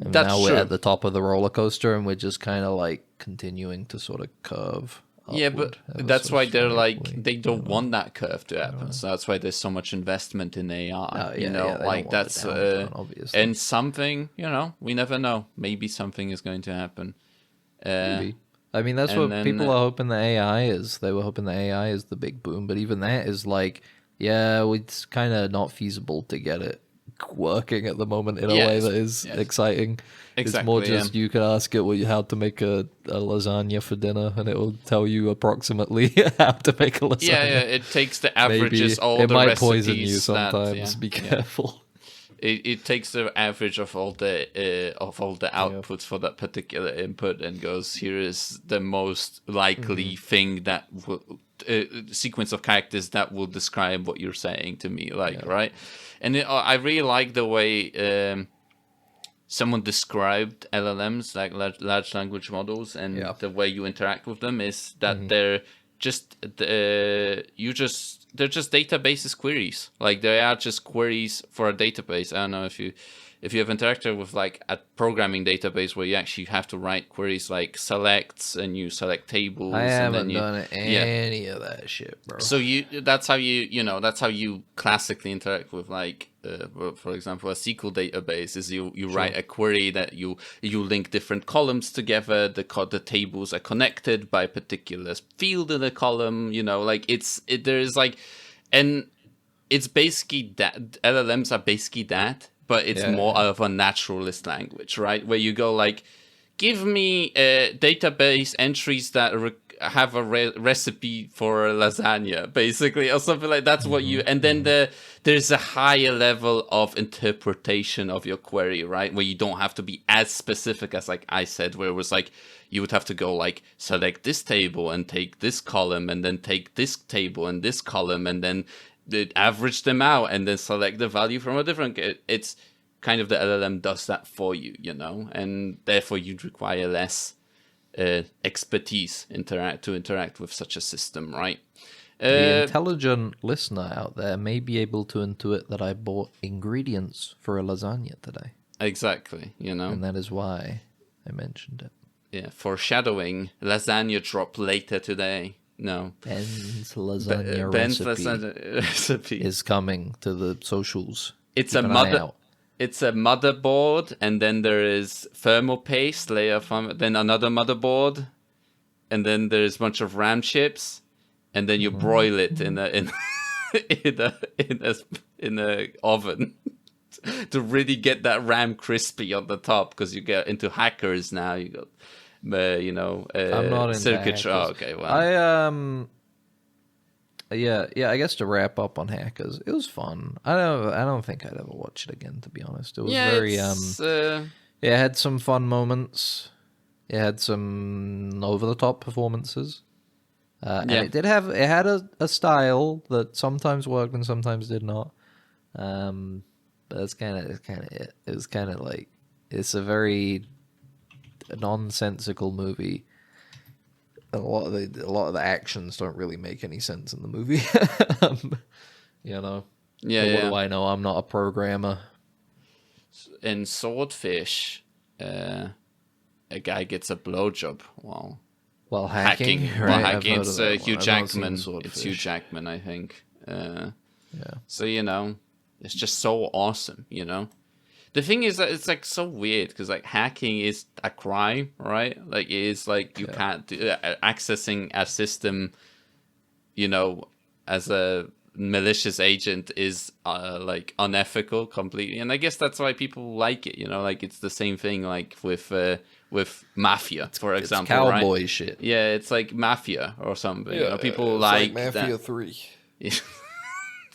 And That's now true. we're at the top of the roller coaster and we're just kind of like continuing to sort of curve upward. Yeah, but that's why they're like, they don't want that curve to happen. So that's why there's so much investment in AI. That's obviously. And something, we never know. Maybe something is going to happen. Maybe. I mean, that's what people are hoping the AI is. They were hoping the AI is the big boom, but even that is like, it's kind of not feasible to get it working at the moment in a way that is exciting. Exactly, it's more just you can ask it how to make a lasagna for dinner, and it will tell you approximately how to make a lasagna. Yeah, it takes the averages, all it the might recipes. Poison you sometimes. Be careful. It takes the average of all the outputs for that particular input and goes, here is the most likely thing that will sequence of characters that will describe what you're saying to me, right? And I really like the way someone described LLMs, like large language models, and the way you interact with them is that they're just they're just databases queries. Like they are just queries for a database. I don't know if you have interacted with like a programming database where you actually have to write queries like selects and you select tables. I haven't done any of that shit, bro. So that's how you classically interact with like for example a SQL database is you write a query that you link different columns together. The tables are connected by a particular field in the column. And it's basically that LLMs are basically that. But it's more of a naturalist language, right? Where you go like, give me database entries that have a recipe for a lasagna, basically, or something like that's what you. And then there's a higher level of interpretation of your query, right? Where you don't have to be as specific as like I said, where it was like you would have to go like select this table and take this column, and then take this table and this column, and then average them out and then select the value from a different. It's kind of the LLM does that for you, and therefore you'd require less expertise to interact with such a system, right? The intelligent listener out there may be able to intuit that I bought ingredients for a lasagna today. Exactly, and that is why I mentioned it. Yeah, foreshadowing. Lasagna drop later today. No. Ben's lasagna recipe is coming to the socials. It's a motherboard, and then there is thermal paste layer from then another motherboard, and then there's a bunch of RAM chips, and then you broil it in a oven to really get that RAM crispy on the top, because you get into hackers now. You got I'm not into circuitry. hackers. Oh, okay, well, Yeah. I guess to wrap up on hackers, it was fun. I don't think I'd ever watch it again. To be honest, it was very It had some fun moments. It had some over the top performances. And it had a style that sometimes worked and sometimes did not. But that's kind of it. It was kind of like it's a very nonsensical movie. A lot of the actions don't really make any sense in the movie. You know. Yeah. But what do I know? I'm not a programmer. In Swordfish, a guy gets a blowjob while hacking. hacking. Right? While hacking, it's Hugh I've not Jackman. seen It's Hugh Jackman, I think. Yeah. So it's just so awesome. The thing is that it's like so weird because like hacking is a crime, right? Like it is like you can't do accessing a system, as a malicious agent is like unethical completely, and I guess that's why people like it. Like it's the same thing like with Mafia, for example. It's cowboy right? shit. Yeah, it's like Mafia or something. Yeah, people it's like Mafia that. 3. It's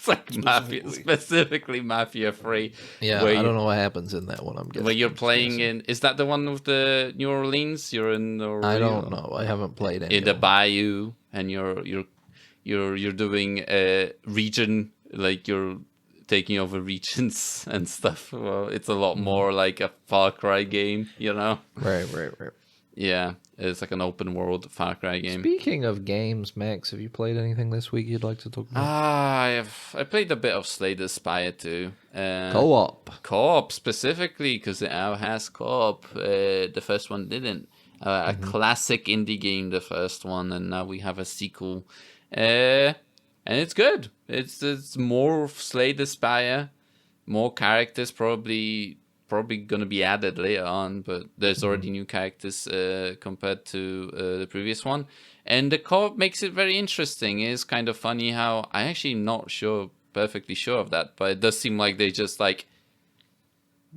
like Mafia, specifically Mafia 3. Yeah, I don't know what happens in that one. I'm guessing. Where you're playing in, is that the one with the New Orleans? You're in I don't know. I haven't played any. In the bayou, and you're doing a region, like you're taking over regions and stuff. Well, it's a lot more like a Far Cry game, Right. Yeah, it's like an open world Far Cry game. Speaking of games, Max, have you played anything this week you'd like to talk about? I played a bit of Slay the Spire too. Co-op specifically, because it now has co-op. The first one didn't. A classic indie game, the first one, and now we have a sequel. And it's good. It's more Slay the Spire, more characters probably gonna be added later on, but there's already new characters compared to the previous one, and the co-op makes it very interesting. It's kind of funny how I actually not perfectly sure of that, but it does seem like they just like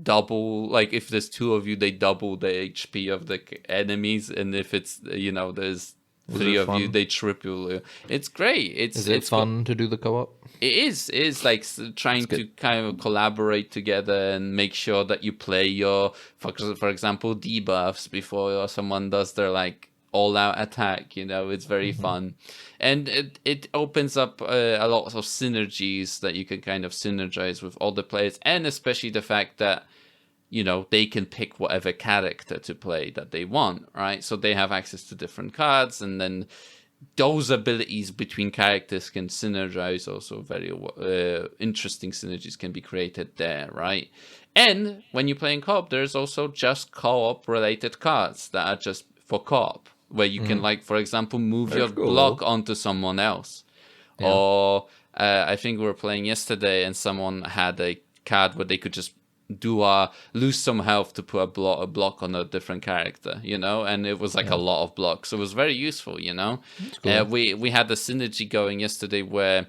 double, like if there's two of you, they double the HP of the enemies, and if it's there's three of you, they triple you. It's great. Is it fun to do the co-op? It is. It's like trying to kind of collaborate together and make sure that you play your, for example, debuffs before someone does their like all-out attack. It's very fun, and it opens up a lot of synergies that you can kind of synergize with all the players, and especially the fact that they can pick whatever character to play that they want, right? So they have access to different cards, and then those abilities between characters can synergize. Also, very interesting synergies can be created there, right? And when you play in co-op, there's also just co-op related cards that are just for co-op, where you can, like, for example, move your block onto someone else. Yeah. Or I think we were playing yesterday, and someone had a card where they could just lose some health to put a block on a different character, and it was like a lot of blocks. So it was very useful, Cool. We had a synergy going yesterday where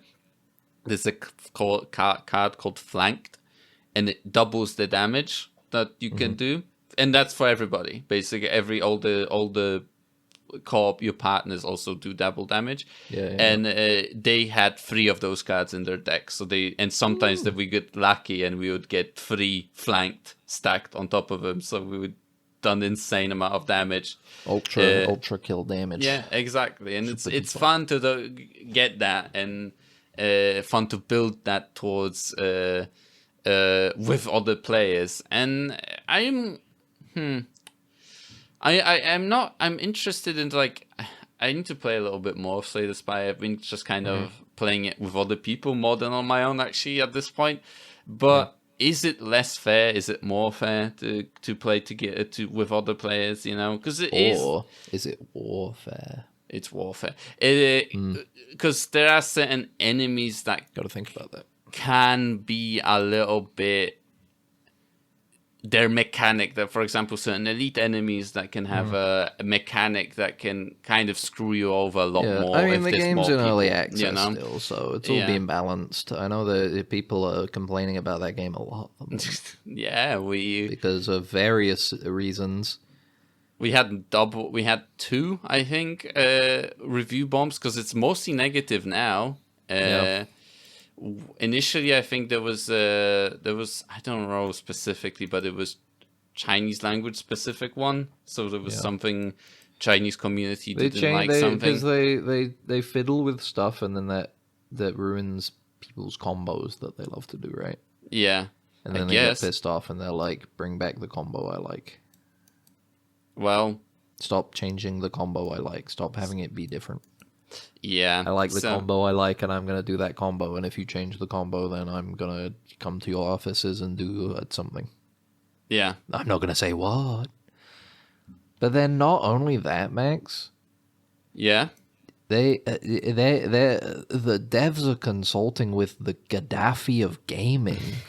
there's a card called Flanked, and it doubles the damage that you can do, and that's for everybody. Basically, all the co-op, your partners also do double damage. And they had 3 of those cards in their deck, so sometimes that we get lucky and we would get 3 flanked stacked on top of them, so we would done insane amount of damage, ultra kill damage. Yeah, exactly. And it's fun to get that, and fun to build that towards with other players. And I'm interested in, like, I need to play a little bit more of Slay the Spire. I've been just kind of playing it with other people more than on my own, actually, at this point. But is it less fair? Is it more fair to play with other players, Because is it warfare? It's warfare. Because there are certain enemies that... Got to think about that. Can be a little bit... Their mechanic, that, for example, certain elite enemies that can have a mechanic that can kind of screw you over a lot more. I mean, the game's in early access still, so it's all being balanced. I know that people are complaining about that game a lot. Because of various reasons. we had two, I think, review bombs, because it's mostly negative now. Initially, I think there was I don't know specifically, but it was Chinese language specific one. So there was something Chinese community didn't like something, because they fiddle with stuff, and then that ruins people's combos that they love to do, right? Yeah, and then they get pissed off, and they're like, "Bring back the combo I like." Well, stop changing the combo I like. Stop having it be different. Yeah, I like the combo I like, and I'm gonna do that combo. And if you change the combo, then I'm gonna come to your offices and do something. Yeah, I'm not gonna say what. But then not only that, Max. Yeah. The devs are consulting with the Gaddafi of gaming.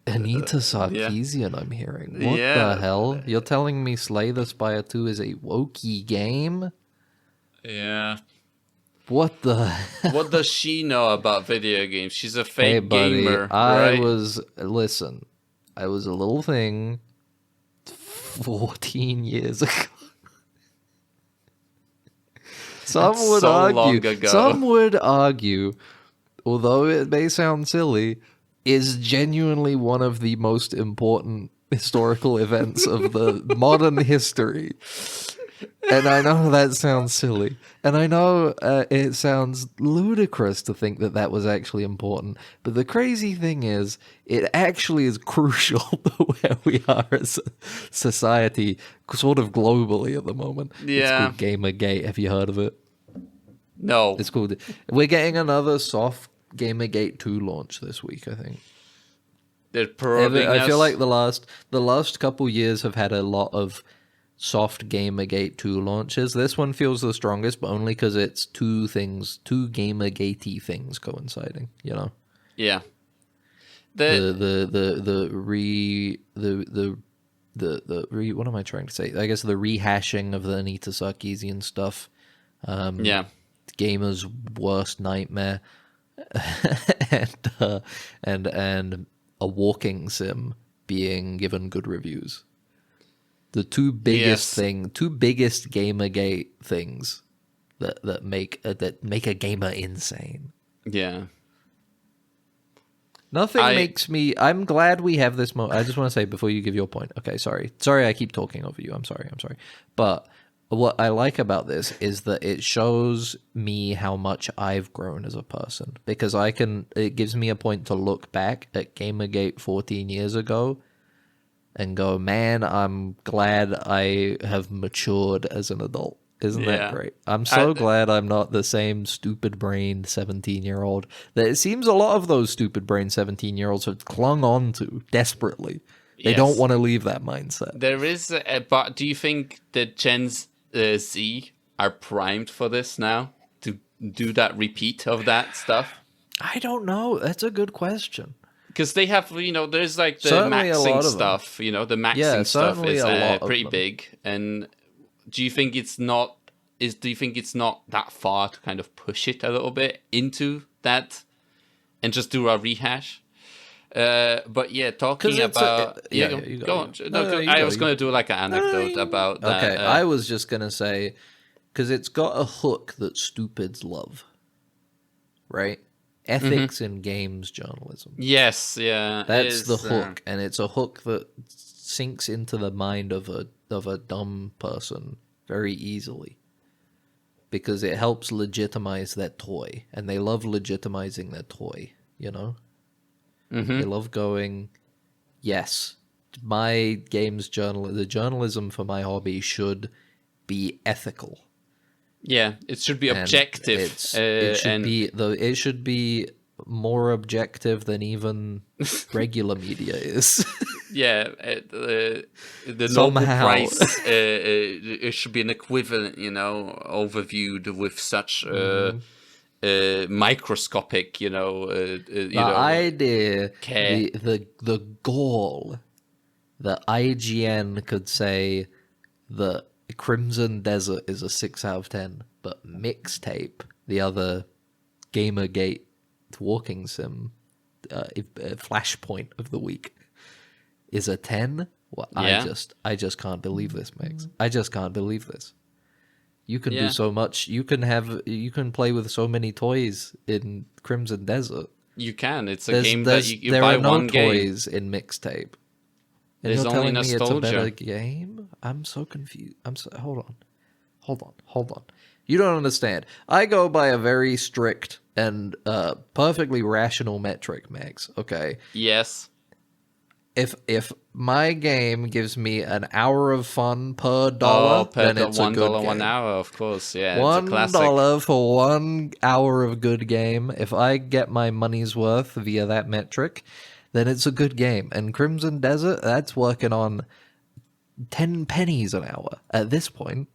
Anita Sarkeesian, I'm hearing. What the hell? You're telling me Slay the Spire 2 is a wokey game? Yeah. What the What does she know about video games? She's a fake buddy, gamer, I right? was a little thing 14 years ago. Some would argue, although it may sound silly, is genuinely one of the most important historical events of the modern history. And I know that sounds silly. And I know it sounds ludicrous to think that was actually important. But the crazy thing is, it actually is crucial to where we are as a society, sort of globally at the moment. Yeah. It's called Gamergate. Have you heard of it? No. It's called... We're getting another soft Gamergate 2 launch this week, I think. They're probing I feel like the last couple years have had a lot of soft Gamergate 2 launches. This one feels the strongest, but only because it's two Gamergate-y things coinciding, you know? Yeah. What am I trying to say? I guess the rehashing of the Anita Sarkeesian stuff. Gamer's worst nightmare. and a walking sim being given good reviews. The two biggest Gamergate things that make a gamer insane. Yeah. Nothing makes me... I'm glad we have this moment. I just want to say before you give your point. Okay, sorry. Sorry I keep talking over you. I'm sorry. But what I like about this is that it shows me how much I've grown as a person. Because it gives me a point to look back at Gamergate 14 years ago and go, man, I'm glad I have matured as an adult. Isn't that great? I'm so glad I'm not the same stupid-brained 17-year-old that it seems a lot of those stupid-brained 17-year-olds have clung on to desperately. They don't want to leave that mindset. There is, but do you think that Gen Z are primed for this now to do that repeat of that stuff? I don't know. That's a good question. Because they have, there's like the maxing stuff, the maxing stuff is pretty big. And do you think it's not that far to kind of push it a little bit into that and just do a rehash? But yeah, talking about... go on. I was going to do like an anecdote about that. Okay, I was just going to say, because it's got a hook that stupids love, right? Ethics in games journalism. Yes, yeah. That's the hook, and it's a hook that sinks into the mind of a dumb person very easily. Because it helps legitimize their toy, and they love legitimizing their toy, you know? They love going, yes, my games the journalism for my hobby should be ethical. Yeah, it should be objective. It should be more objective than even regular media is. Yeah, the Nobel Prize, it should be an equivalent, overviewed with such microscopic, idea, care. The goal that IGN could say that Crimson Desert is a 6 out of 10, but Mixtape, the other Gamergate walking sim flashpoint of the week, is a 10. Well, Yeah. I just can't believe this, Max. I just can't believe this. You can Yeah. do so much. You can play with so many toys in Crimson Desert. You can. It's a game that you there buy are no one game. toys in Mixtape. And There's you're only telling me it's a better nostalgia. game? I'm so confused. Hold on. You don't understand. I go by a very strict and perfectly rational metric, Max. Okay. Yes. If my game gives me an hour of fun per Oh, dollar, per then the it's a good $1 game. 1 hour, of course. Yeah, it's a classic. $1 for 1 hour of good game. If I get my money's worth via that metric, then it's a good game. And Crimson Desert, that's working on 10 pennies an hour at this point.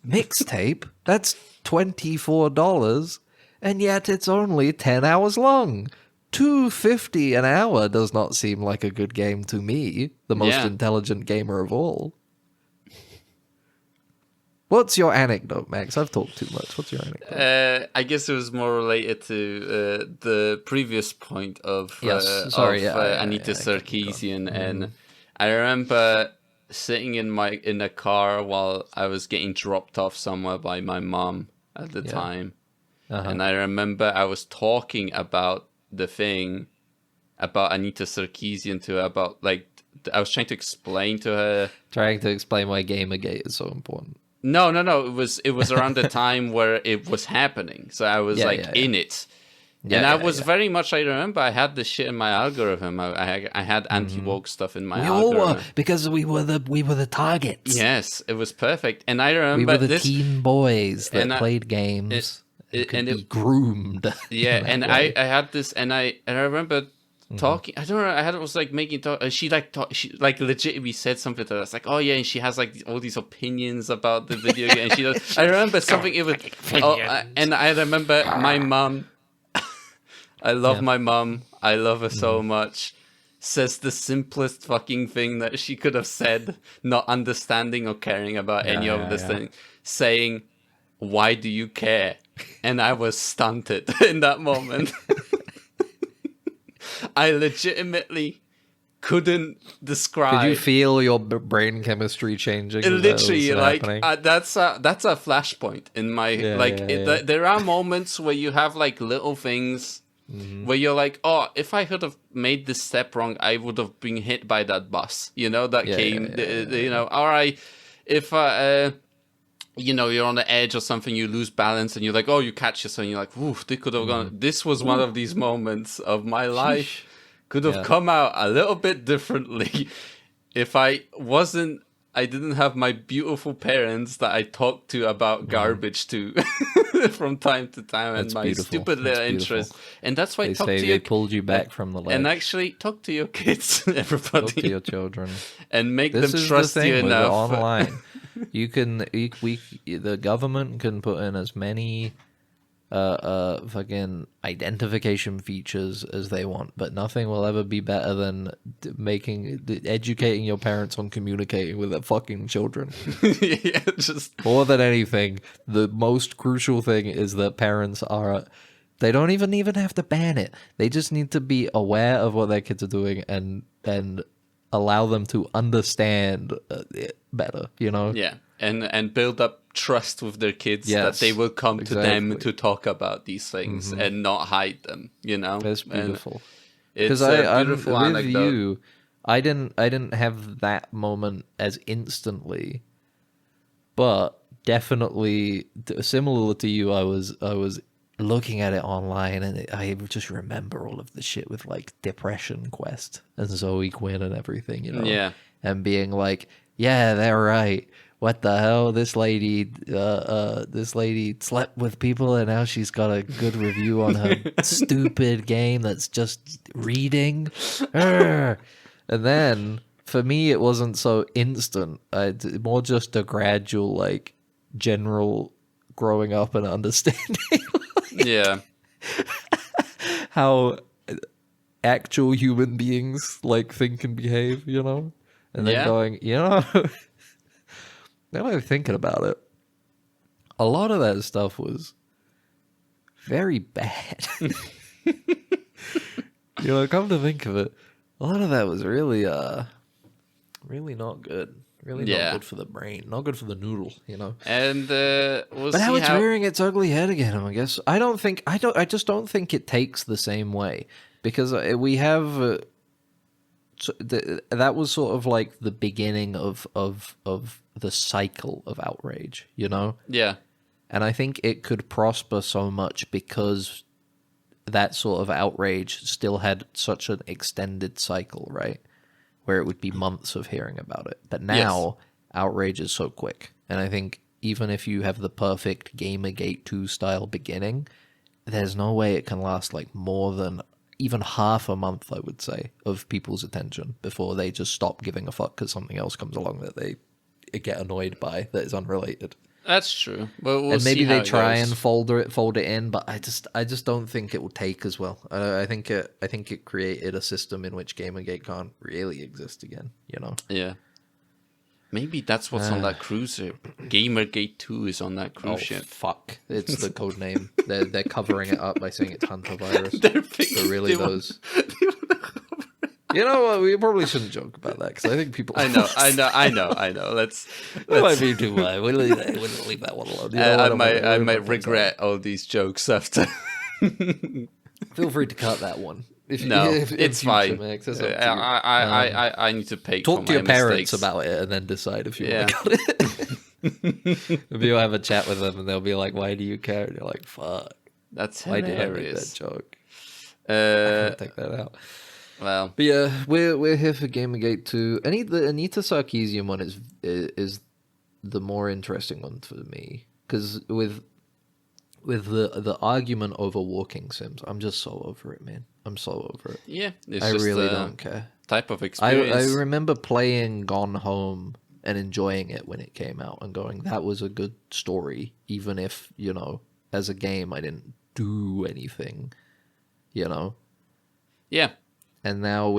Mixtape, that's $24, and yet it's only 10 hours long. $2.50 an hour does not seem like a good game to me, the most Yeah. intelligent gamer of all. What's your anecdote, Max? I've talked too much. What's your anecdote? I guess it was more related to the previous point of Yes, sorry, Anita Sarkeesian, and I remember sitting in a car while I was getting dropped off somewhere by my mom at the time, and I remember I was talking about the thing about Anita Sarkeesian to her, about like I was trying to explain to her. Trying to explain why Gamergate is so important. No. It was around the time where it was happening, so I was in it. And I was very much, I remember I had this shit in my algorithm. I had anti-woke stuff in my algorithm. We all were, because we were the targets. Yes, it was perfect. And I remember We were the this, teen boys that and played games and could and be groomed. yeah, in that and way. I had this, and I remember talking. I don't know. I was like making talk. She like legitimately said something to us, like, oh yeah, and she has like all these opinions about the video game. And she does. I remember something. It was, and I remember my mom. I love my mom. I love her so much. Says the simplest fucking thing that she could have said, not understanding or caring about any of this thing, saying, "Why do you care?" And I was stunted in that moment. I legitimately couldn't describe. Could you feel your brain chemistry changing? Literally, like that's a flashpoint in my there are moments where you have like little things where you're like, oh, if I could have made this step wrong, I would have been hit by that bus. You know that came. You know, all right, if you know, you're on the edge or something, you lose balance, and you're like, oh, you catch yourself, and you're like, oof, they could have gone. This was one of these moments of my life. Could have come out a little bit differently if I didn't have my beautiful parents that I talked to about garbage to from time to time, and my stupid little interest. And that's why they pulled you back from the ledge. And actually talk to your kids, everybody. Talk to your children. And make them trust you enough. Online. The government can put in as many fucking identification features as they want, but nothing will ever be better than educating your parents on communicating with their fucking children. Yeah, just more than anything, the most crucial thing is that parents they don't even have to ban it. They just need to be aware of what their kids are doing and allow them to understand it better, you know? Yeah, and build up trust with their kids that they will come to them to talk about these things and not hide them, you know? That's beautiful. It's a beautiful with anecdote. you, I didn't have that moment as instantly, but definitely similar to you, I was looking at it online, and I just remember all of the shit with like Depression Quest and Zoe Quinn and everything, you know? Yeah. And being like, yeah, they're right. What the hell? This lady slept with people, and now she's got a good review on her stupid game that's just reading. And then for me, it wasn't so instant. More just a gradual, like, general growing up and understanding. Yeah. How actual human beings like think and behave, you know? And then going, you know, now I'm thinking about it, a lot of that stuff was very bad. You know, come to think of it, A lot of that was really really not good. Really Yeah. not good for the brain. Not good for the noodle, you know. And we'll But see how it's rearing its ugly head again, I guess. I just don't think it takes the same way, because we have that was sort of like the beginning of the cycle of outrage, you know? Yeah. And I think it could prosper so much because that sort of outrage still had such an extended cycle, right? Where it would be months of hearing about it. But now, outrage is so quick. And I think even if you have the perfect Gamergate 2 style beginning, there's no way it can last like more than even half a month, I would say, of people's attention before they just stop giving a fuck because something else comes along that they get annoyed by that is unrelated. That's true. But we'll and maybe see how they try it goes. and fold it in, but I just don't think it will take as well. I think it created a system in which Gamergate can't really exist again. You know? Yeah. Maybe that's what's on that cruise ship. Gamergate 2 is on that cruise ship. Fuck! It's the code name. They're covering it up by saying it's Hunter virus. They're But really, those. You know what? We probably shouldn't joke about that because I think people. I know. Let's That might be too much. We'll leave that one alone. You know I might regret all these jokes after. Feel free to cut that one. It's fine. Max, I need to pay. Talk for to your my parents mistakes. about it and then decide if you want to cut it. Maybe you'll have a chat with them and they'll be like, "Why do you care?" And you're like, "Fuck, That's why did I make hilarious. that joke?" I can't take that out. Well, But yeah, we're here for Gamergate 2. The Anita Sarkeesian one is the more interesting one for me because with the argument over walking sims, I'm just so over it, man. I'm so over it. yeah, it's I just really a don't care. type of I experience. remember playing Gone Home and enjoying it when it came out and going, that was a good story, even if, you know, as a game I didn't do anything, you know? Yeah. And now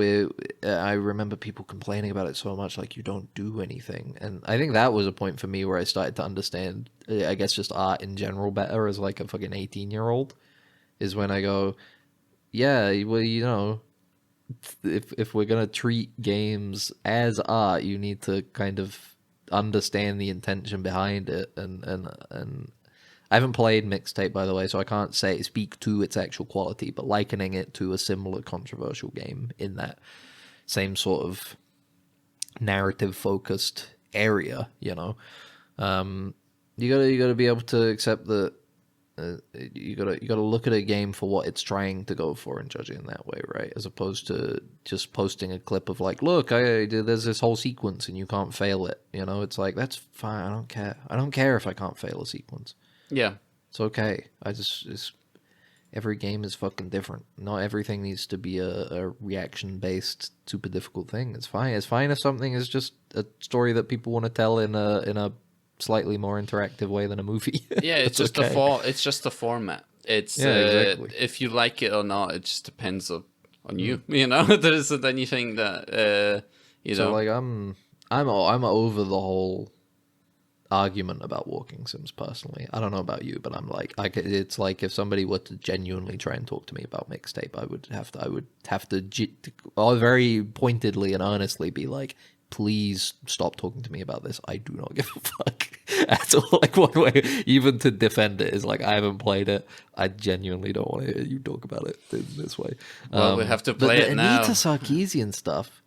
I remember people complaining about it so much, like, you don't do anything. And I think that was a point for me where I started to understand, I guess, just art in general better as, like, a fucking 18-year-old, is when I go, yeah, well, you know, if we're going to treat games as art, you need to kind of understand the intention behind it. And I haven't played Mixtape, by the way, so I can't speak to its actual quality, but likening it to a similar controversial game in that same sort of narrative-focused area, you know, you gotta be able to accept that you gotta look at a game for what it's trying to go for and judge it in that way, right? As opposed to just posting a clip of like, look, there's this whole sequence and you can't fail it. You know, it's like, that's fine. I don't care. I don't care if I can't fail a sequence. Yeah. It's okay. Every game is fucking different. Not everything needs to be a reaction-based, super difficult thing. It's fine. It's fine if something is just a story that people want to tell in a slightly more interactive way than a movie. Yeah, it's just okay. it's just the format. It's exactly. If you like it or not, it just depends on you. You know, there isn't anything that you know. So like I'm over the whole argument about walking sims personally. I don't know about you, but I'm like, it's like if somebody were to genuinely try and talk to me about Mixtape, I would have to very pointedly and earnestly be like, please stop talking to me about this. I do not give a fuck at all. Like, one way even to defend it is like, I haven't played it. I genuinely don't want to hear you talk about it in this way. Well, we have to play it now. Anita Sarkeesian stuff,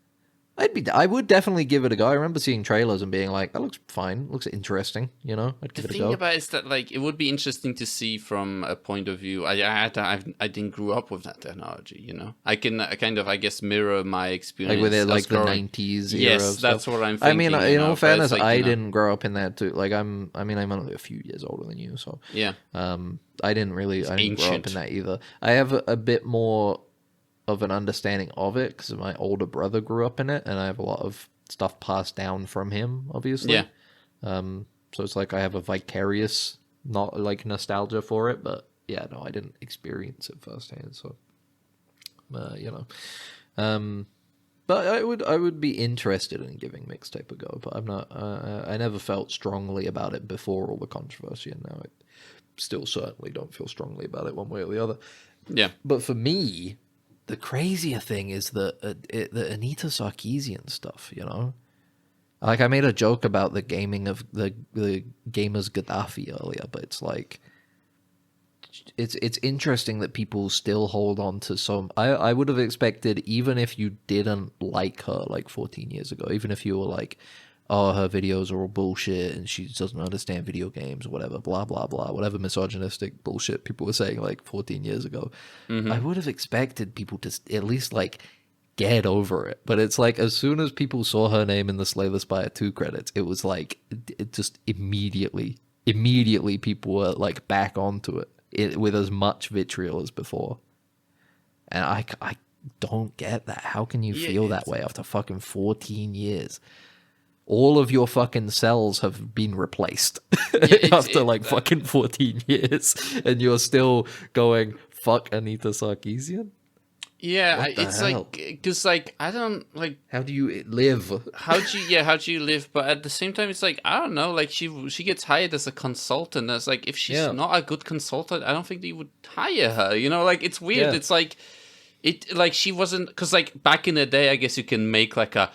I would definitely give it a go. I remember seeing trailers and being like, that looks fine, looks interesting, you know? I'd give it a go. The thing about it is that, like, it would be interesting to see from a point of view. I didn't grow up with that technology, you know? I can kind of, I guess, mirror my experience. Like with it, like the growing. 90s era. Yes, of that's stuff. what I'm thinking. I mean, in all fairness, like, I didn't grow up in that too. Like, I'm only a few years older than you, so. Yeah. I didn't grow up in that either. I have a bit more of an understanding of it because my older brother grew up in it, and I have a lot of stuff passed down from him, obviously. Yeah. So it's like I have a vicarious, not like nostalgia for it, but yeah, no, I didn't experience it firsthand. So, you know, but I would be interested in giving Mixtape a go, but I'm not. I never felt strongly about it before all the controversy, and now I still certainly don't feel strongly about it one way or the other. Yeah. But for me, the crazier thing is the Anita Sarkeesian stuff, you know? Like, I made a joke about the gaming of the gamers Gaddafi earlier, but it's like, it's interesting that people still hold on to some. I would have expected, even if you didn't like her like 14 years ago, even if you were like, oh, her videos are all bullshit and she doesn't understand video games or whatever, blah, blah, blah, whatever misogynistic bullshit people were saying like 14 years ago, I would have expected people to at least like get over it. But it's like, as soon as people saw her name in the Slay the Spire 2 credits, it was like, it just immediately people were like back onto it with as much vitriol as before. And I don't get that. How can you feel that way after fucking 14 years? All of your fucking cells have been replaced after like fucking 14 years, and you're still going, fuck Anita Sarkeesian? Yeah, it's hell? Like, because like, I don't like. How do you live? How do you live? But at the same time, it's like, I don't know. Like, she gets hired as a consultant. It's like, if she's not a good consultant, I don't think they would hire her. You know, like, it's weird. It's like, she wasn't, because like back in the day, I guess you can make like a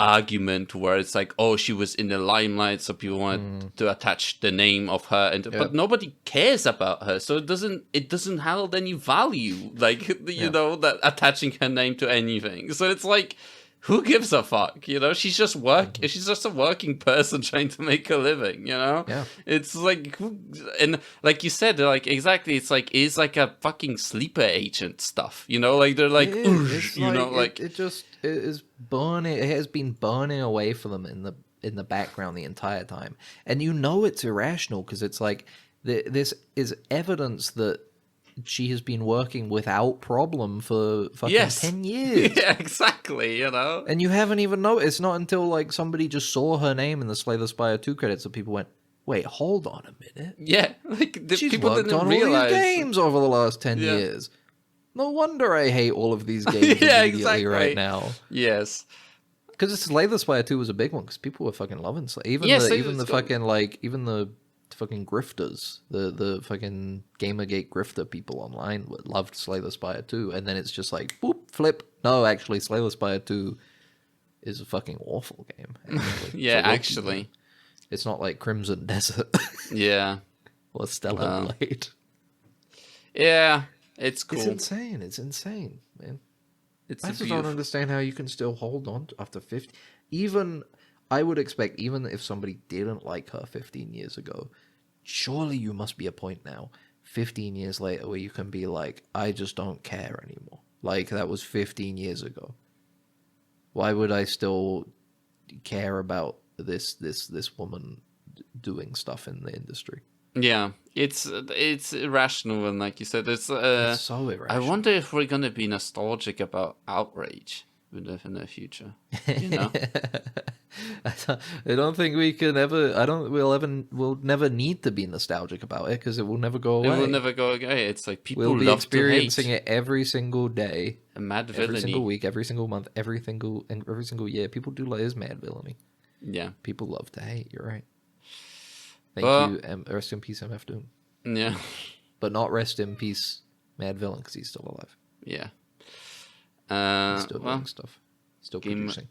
argument where it's like, oh, she was in the limelight, so people wanted to attach the name of her, but nobody cares about her, so it doesn't hold any value, like, you know, that attaching her name to anything. So it's like, who gives a fuck, you know? She's just she's just a working person trying to make a living, you know? Yeah. It's like, and like you said, like, exactly, it's like a fucking sleeper agent stuff, you know? Like, they're like, you know, like... It is burning, it has been burning away for them in the background the entire time. And you know it's irrational, because it's like, this is evidence that she has been working without problem for fucking 10 years. Yeah, exactly, you know? And you haven't even noticed. It's not until, like, somebody just saw her name in the Slay the Spire 2 credits that people went, wait, hold on a minute. Yeah, like, She's people worked didn't on realize. all these games over the last 10 years. No wonder I hate all of these games immediately right now. Yes. Because Slay the Spire 2 was a big one, because people were fucking loving Slay. Even the fucking grifters, the fucking Gamergate grifter people online loved Slay the Spire 2, and then it's just like, boop, flip. No, actually, Slay the Spire 2 is a fucking awful game. Actually. Yeah, actually. Game. It's not like Crimson Desert. Yeah. Or Stellar Blade. Yeah, it's cool. It's insane, man. I just don't understand how you can still hold on after 50. Even, I would expect, even if somebody didn't like her 15 years ago, surely you must be a point now, 15 years later, where you can be like, I just don't care anymore. Like, that was 15 years ago. Why would I still care about this woman doing stuff in the industry? Yeah, it's irrational, and like you said, it's so irrational. I wonder if we're gonna be nostalgic about Outrage in the future. You know, I don't think we can ever. We'll never need to be nostalgic about it, because it will never go away. It will never go away. It's like people we'll be love experiencing to hate. It every single day, a mad villainy. Every single week, every single month, every single year. People do like his mad villainy. Yeah, people love to hate. You're right. Thank you. Rest in peace, MF Doom. Yeah. But not rest in peace, Mad Villain, because he's still alive. Yeah. He's still doing stuff. Still producing.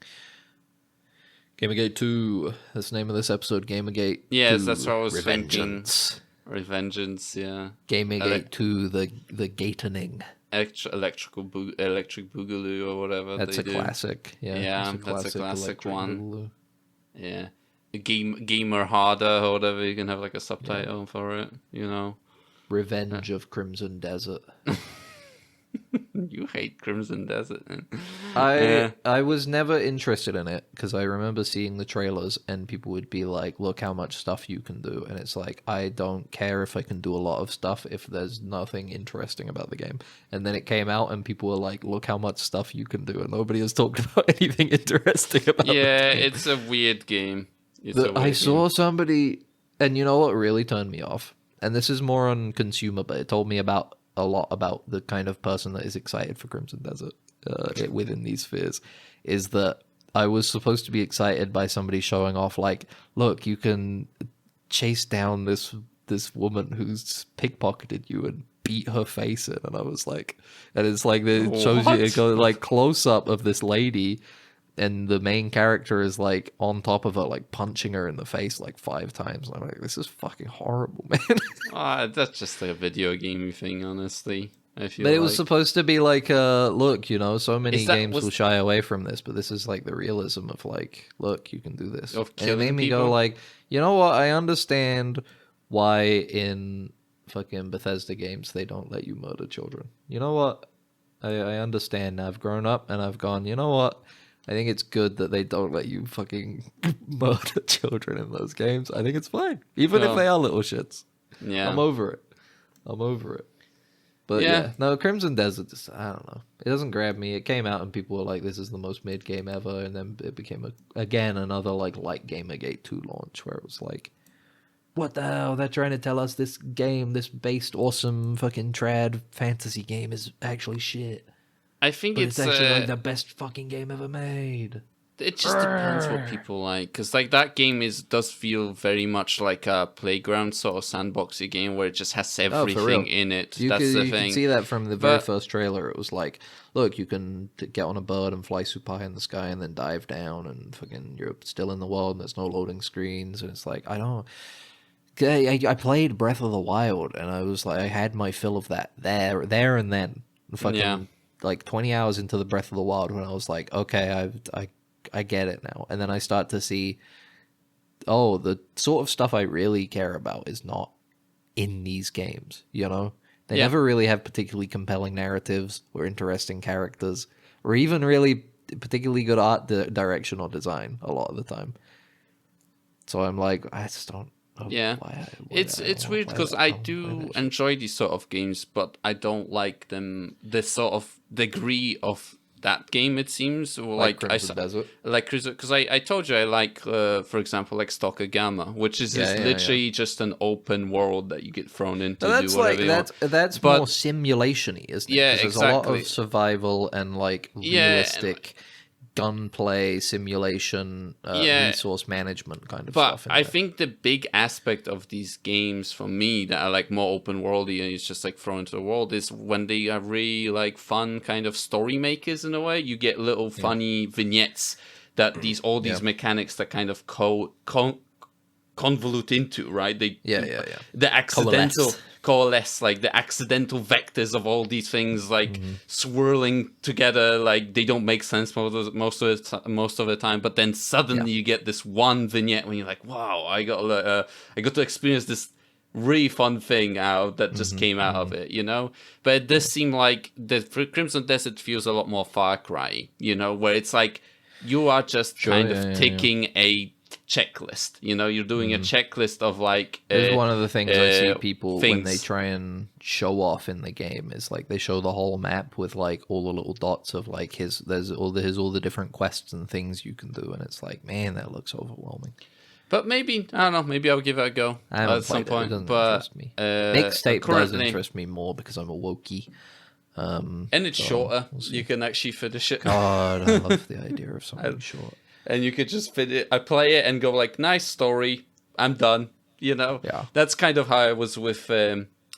Gamergate 2. That's the name of this episode, Gamergate 2. Yes, that's what I was Revengeance. thinking. Revengeance, yeah. Gamergate 2, the Gatoning. Electric Boogaloo or whatever. That's a classic. Yeah, that's a classic one. Boogaloo. Yeah. Gamer Harder or whatever, you can have like a subtitle for it, you know. Revenge of Crimson Desert. You hate Crimson Desert, man. I was never interested in it, because I remember seeing the trailers and people would be like, look how much stuff you can do, and it's like, I don't care if I can do a lot of stuff if there's nothing interesting about the game. And then it came out and people were like, look how much stuff you can do, and nobody has talked about anything interesting about it. Yeah, it's a weird game. I saw somebody, and you know what really turned me off? And this is more on consumer, but it told me a lot about the kind of person that is excited for Crimson Desert within these spheres, is that I was supposed to be excited by somebody showing off, like, look, you can chase down this woman who's pickpocketed you and beat her face in, and I was like, and it's like it shows you it goes like close up of this lady, and the main character is like on top of her, like punching her in the face like 5 times. And I'm like, this is fucking horrible, man. That's just a video gamey thing, honestly. But it was supposed to be like, look, you know, so many games will shy away from this, but this is like the realism of like, look, you can do this. Of and it made me people? go like, you know what? I understand why in fucking Bethesda games they don't let you murder children. You know what? I understand now. I've grown up and I've gone, you know what? I think it's good that they don't let you fucking murder children in those games. I think it's fine. Even if they are little shits. Yeah. I'm over it. But yeah, no, Crimson Desert, I don't know. It doesn't grab me. It came out and people were like, this is the most mid game ever. And then it became, again, another like light Gamergate 2 launch where it was like, what the hell? They're trying to tell us this game, this based awesome fucking trad fantasy game is actually shit. I think but it's actually like the best fucking game ever made. It just depends what people like, because like that game does feel very much like a playground sort of sandboxy game where it just has everything in it. You That's the you thing. can see that from the very first trailer. It was like, look, you can get on a bird and fly super high in the sky and then dive down, and fucking you're still in the world and there's no loading screens, and it's like I played Breath of the Wild and I was like, I had my fill of that there and then. Fucking like 20 hours into the Breath of the Wild when I was like, okay, I get it now. And then I start to see, the sort of stuff I really care about is not in these games, you know? They never really have particularly compelling narratives or interesting characters or even really particularly good art direction or design a lot of the time. So I'm like, I just don't know why it's weird because I do enjoy these sort of games, but I don't like them, the sort of degree of that game, it seems. Or like Crimson Desert. Like Crimson, because I told you I like, for example, like Stalker Gamma, which is literally just an open world that you get thrown into. That's do whatever you want. That's more simulation-y, isn't it? Yeah, there's exactly. a lot of survival and like realistic gunplay simulation, resource management kind of stuff. But I think the big aspect of these games for me that are like more open worldy and it's just like thrown into the world is when they are really like fun kind of story makers in a way. You get little funny vignettes that these mechanics that kind of convolute into, right? The accidental coalesce, like the accidental vectors of all these things, like swirling together, like they don't make sense most of the time. But then suddenly you get this one vignette when you're like, wow, I got to experience this really fun thing that just came out of it, you know. But it does seem like the Crimson Desert feels a lot more Far Cry, you know, where it's like you are just ticking a checklist, you know, you're doing a checklist of like it's one of the things I see people when they try and show off in the game is like they show the whole map with like all the little dots of like here's all the different quests and things you can do, and it's like, man, that looks overwhelming. But maybe, I don't know, maybe I'll give it a go at some point. It doesn't but interest me. Mixtape does interest me more because I'm a wokey. And it's shorter. You can actually finish it. God, I love the idea of something short. And you could just fit it. I play it and go like, nice story. I'm done. You know? Yeah. That's kind of how I was with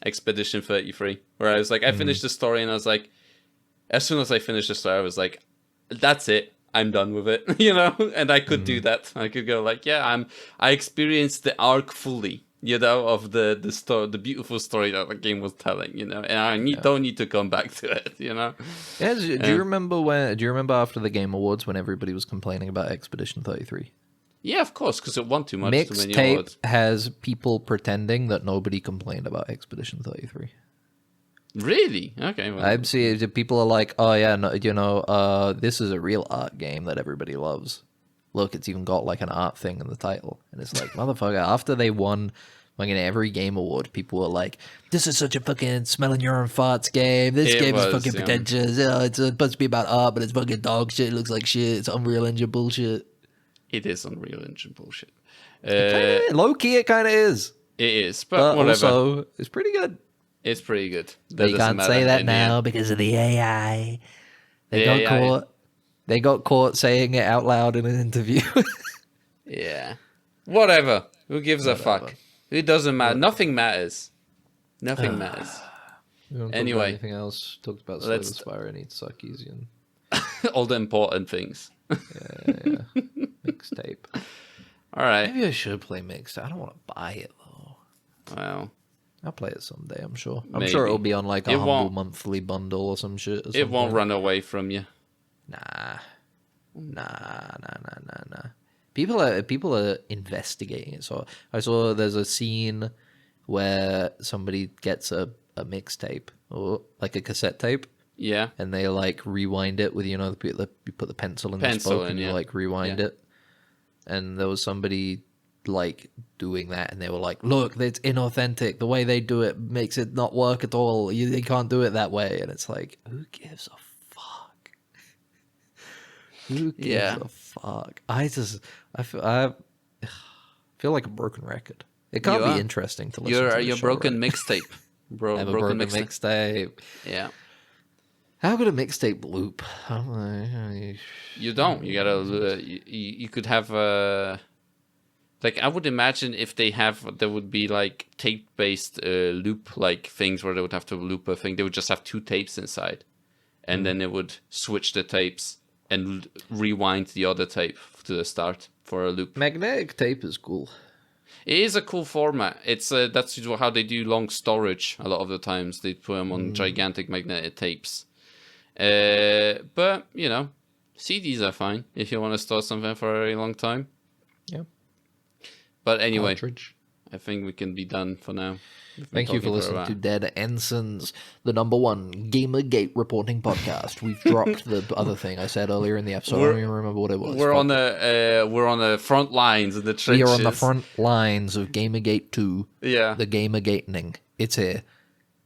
Expedition 33. Where I was like, I finished the story and I was like, as soon as I finished the story, I was like, that's it. I'm done with it. You know? And I could do that. I could go like, I experienced the arc fully. You know, of the story, the beautiful story that the game was telling, you know, and I don't need to come back to it, you know. Yeah, do you remember after the Game Awards when everybody was complaining about Expedition 33? Yeah, of course, because it won too much. Mixtape has people pretending that nobody complained about Expedition 33. Really? Okay. Well. I'm seeing people are like, oh yeah, no, you know, this is a real art game that everybody loves. Look, it's even got like an art thing in the title. And it's like, motherfucker, after they won fucking every game award, people were like, this is such a fucking smelling your own farts game. This game is fucking pretentious. Yeah, it's supposed to be about art, but it's fucking dog shit. It looks like shit. It's Unreal Engine bullshit. It is Unreal Engine bullshit. Low-key, it kind of is. It is, but whatever. Also, it's pretty good. It's pretty good. They can't say that now because of the AI. They got caught. They got caught saying it out loud in an interview. Yeah. Whatever. Who gives a fuck? It doesn't matter. Nothing matters. Nothing matters. Anyway, anything else? Talked about Slay the Spire and Eat Sarkeesian. All the important things. Yeah. Mixtape. All right. Maybe I should play Mixtape. I don't want to buy it though. Well, I'll play it someday. I'm sure. I'm maybe. sure it'll be on like a humble monthly bundle or some shit. It won't run away from you. Nah. People are investigating it. So I saw there's a scene where somebody gets a mixtape or like a cassette tape. Yeah. And they like rewind it with, you put the pencil in the spoke and you like rewind it. And there was somebody like doing that and they were like, look, it's inauthentic. The way they do it makes it not work at all. They can't do it that way. And it's like, who gives a fuck? Who gives a fuck? I feel like a broken record. It can't be interesting to listen to. You're broken mixtape. Bro, I have a broken mixtape. Yeah. How could a mixtape loop? You don't. You gotta. You could have like I would imagine if there would be like tape-based loop like things where they would have to loop a thing. They would just have 2 tapes inside, and then it would switch the tapes and rewind the other tape to the start for a loop. Magnetic tape is cool. It is a cool format. It's that's how they do long storage. A lot of the times they put them on gigantic magnetic tapes. But CDs are fine if you want to store something for a very long time. Yeah. But anyway, Cartridge. I think we can be done for now. Thank you for listening to Dead Ensigns, the #1 Gamergate reporting podcast. We've dropped the other thing I said earlier in the episode. I don't even remember what it was. We're on the front lines in the trenches. We are on the front lines of Gamergate 2. Yeah. The Gamergatening. It's here,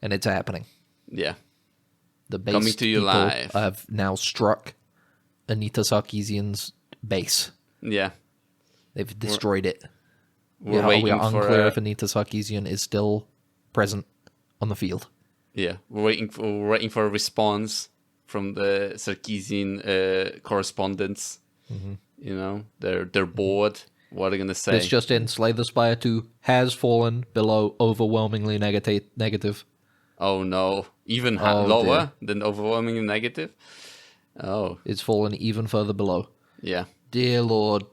and it's happening. Yeah. The base Coming to you people live. have now struck Anita Sarkeesian's base. Yeah. They've destroyed it. We are unclear if Anita Sarkeesian is still present on the field. Yeah, we're waiting for a response from the Sarkeesian correspondents. Mm-hmm. They're bored. What are they gonna say? It's just in Slay the Spire 2 has fallen below overwhelmingly negative. Oh no, even lower than overwhelmingly negative. Oh, it's fallen even further below. Yeah. Dear Lord.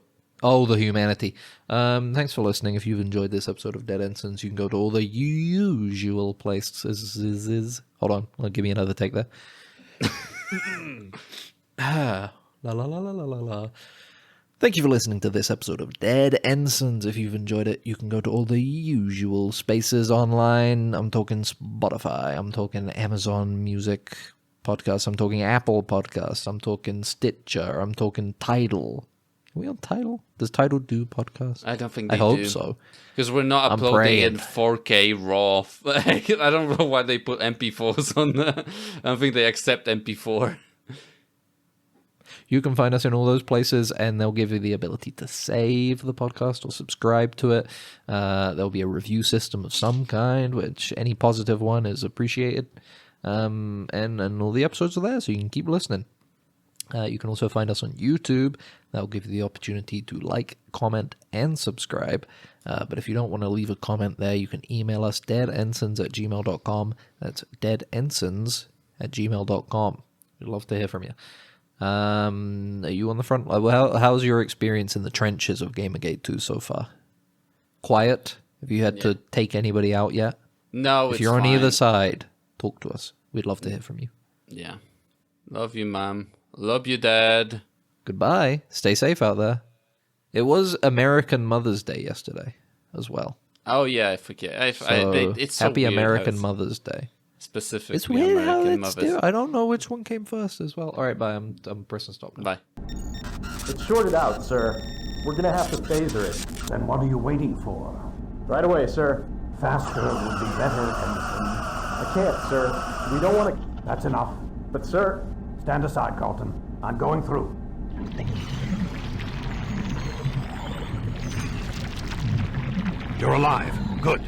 Oh, the humanity. Thanks for listening. If you've enjoyed this episode of Dead Ensigns, you can go to all the usual places. Hold on. I'll give me another take there. La la la la la la la. Thank you for listening to this episode of Dead Ensigns. If you've enjoyed it, you can go to all the usual spaces online. I'm talking Spotify. I'm talking Amazon Music Podcasts. I'm talking Apple Podcasts. I'm talking Stitcher. I'm talking Tidal. Are we on Tidal? Does Tidal do podcasts? I don't think they do. I hope so. Because we're not uploading in 4K RAW. I don't know why they put MP4s on there. I don't think they accept MP4. You can find us in all those places, and they'll give you the ability to save the podcast or subscribe to it. There'll be a review system of some kind, which any positive one is appreciated. And all the episodes are there, so you can keep listening. You can also find us on YouTube. That'll give you the opportunity to like, comment, and subscribe. But if you don't want to leave a comment there, you can email us deadensigns@gmail.com. That's deadensigns@gmail.com. We'd love to hear from you. Are you on the front? How's your experience in the trenches of Gamergate 2 so far? Quiet? Have you had to take anybody out yet? No, if you're on either side, talk to us. We'd love to hear from you. Yeah. Love you, Mom. Love you, Dad. Goodbye. Stay safe out there. It was American Mother's Day yesterday as well. Oh, yeah, I forget. It's so happy weird American Mother's Day. Specifically, it's weird American how it's Mother's. I don't know which one came first as well. All right, bye. I'm pressing stop now. Bye. It's shorted out, sir. We're gonna have to phaser it. Then what are you waiting for? Right away, sir. Faster would be better, Ensign. I can't, sir. We don't want to... That's enough. But, sir... Stand aside, Carlton. I'm going through. You're alive. Good.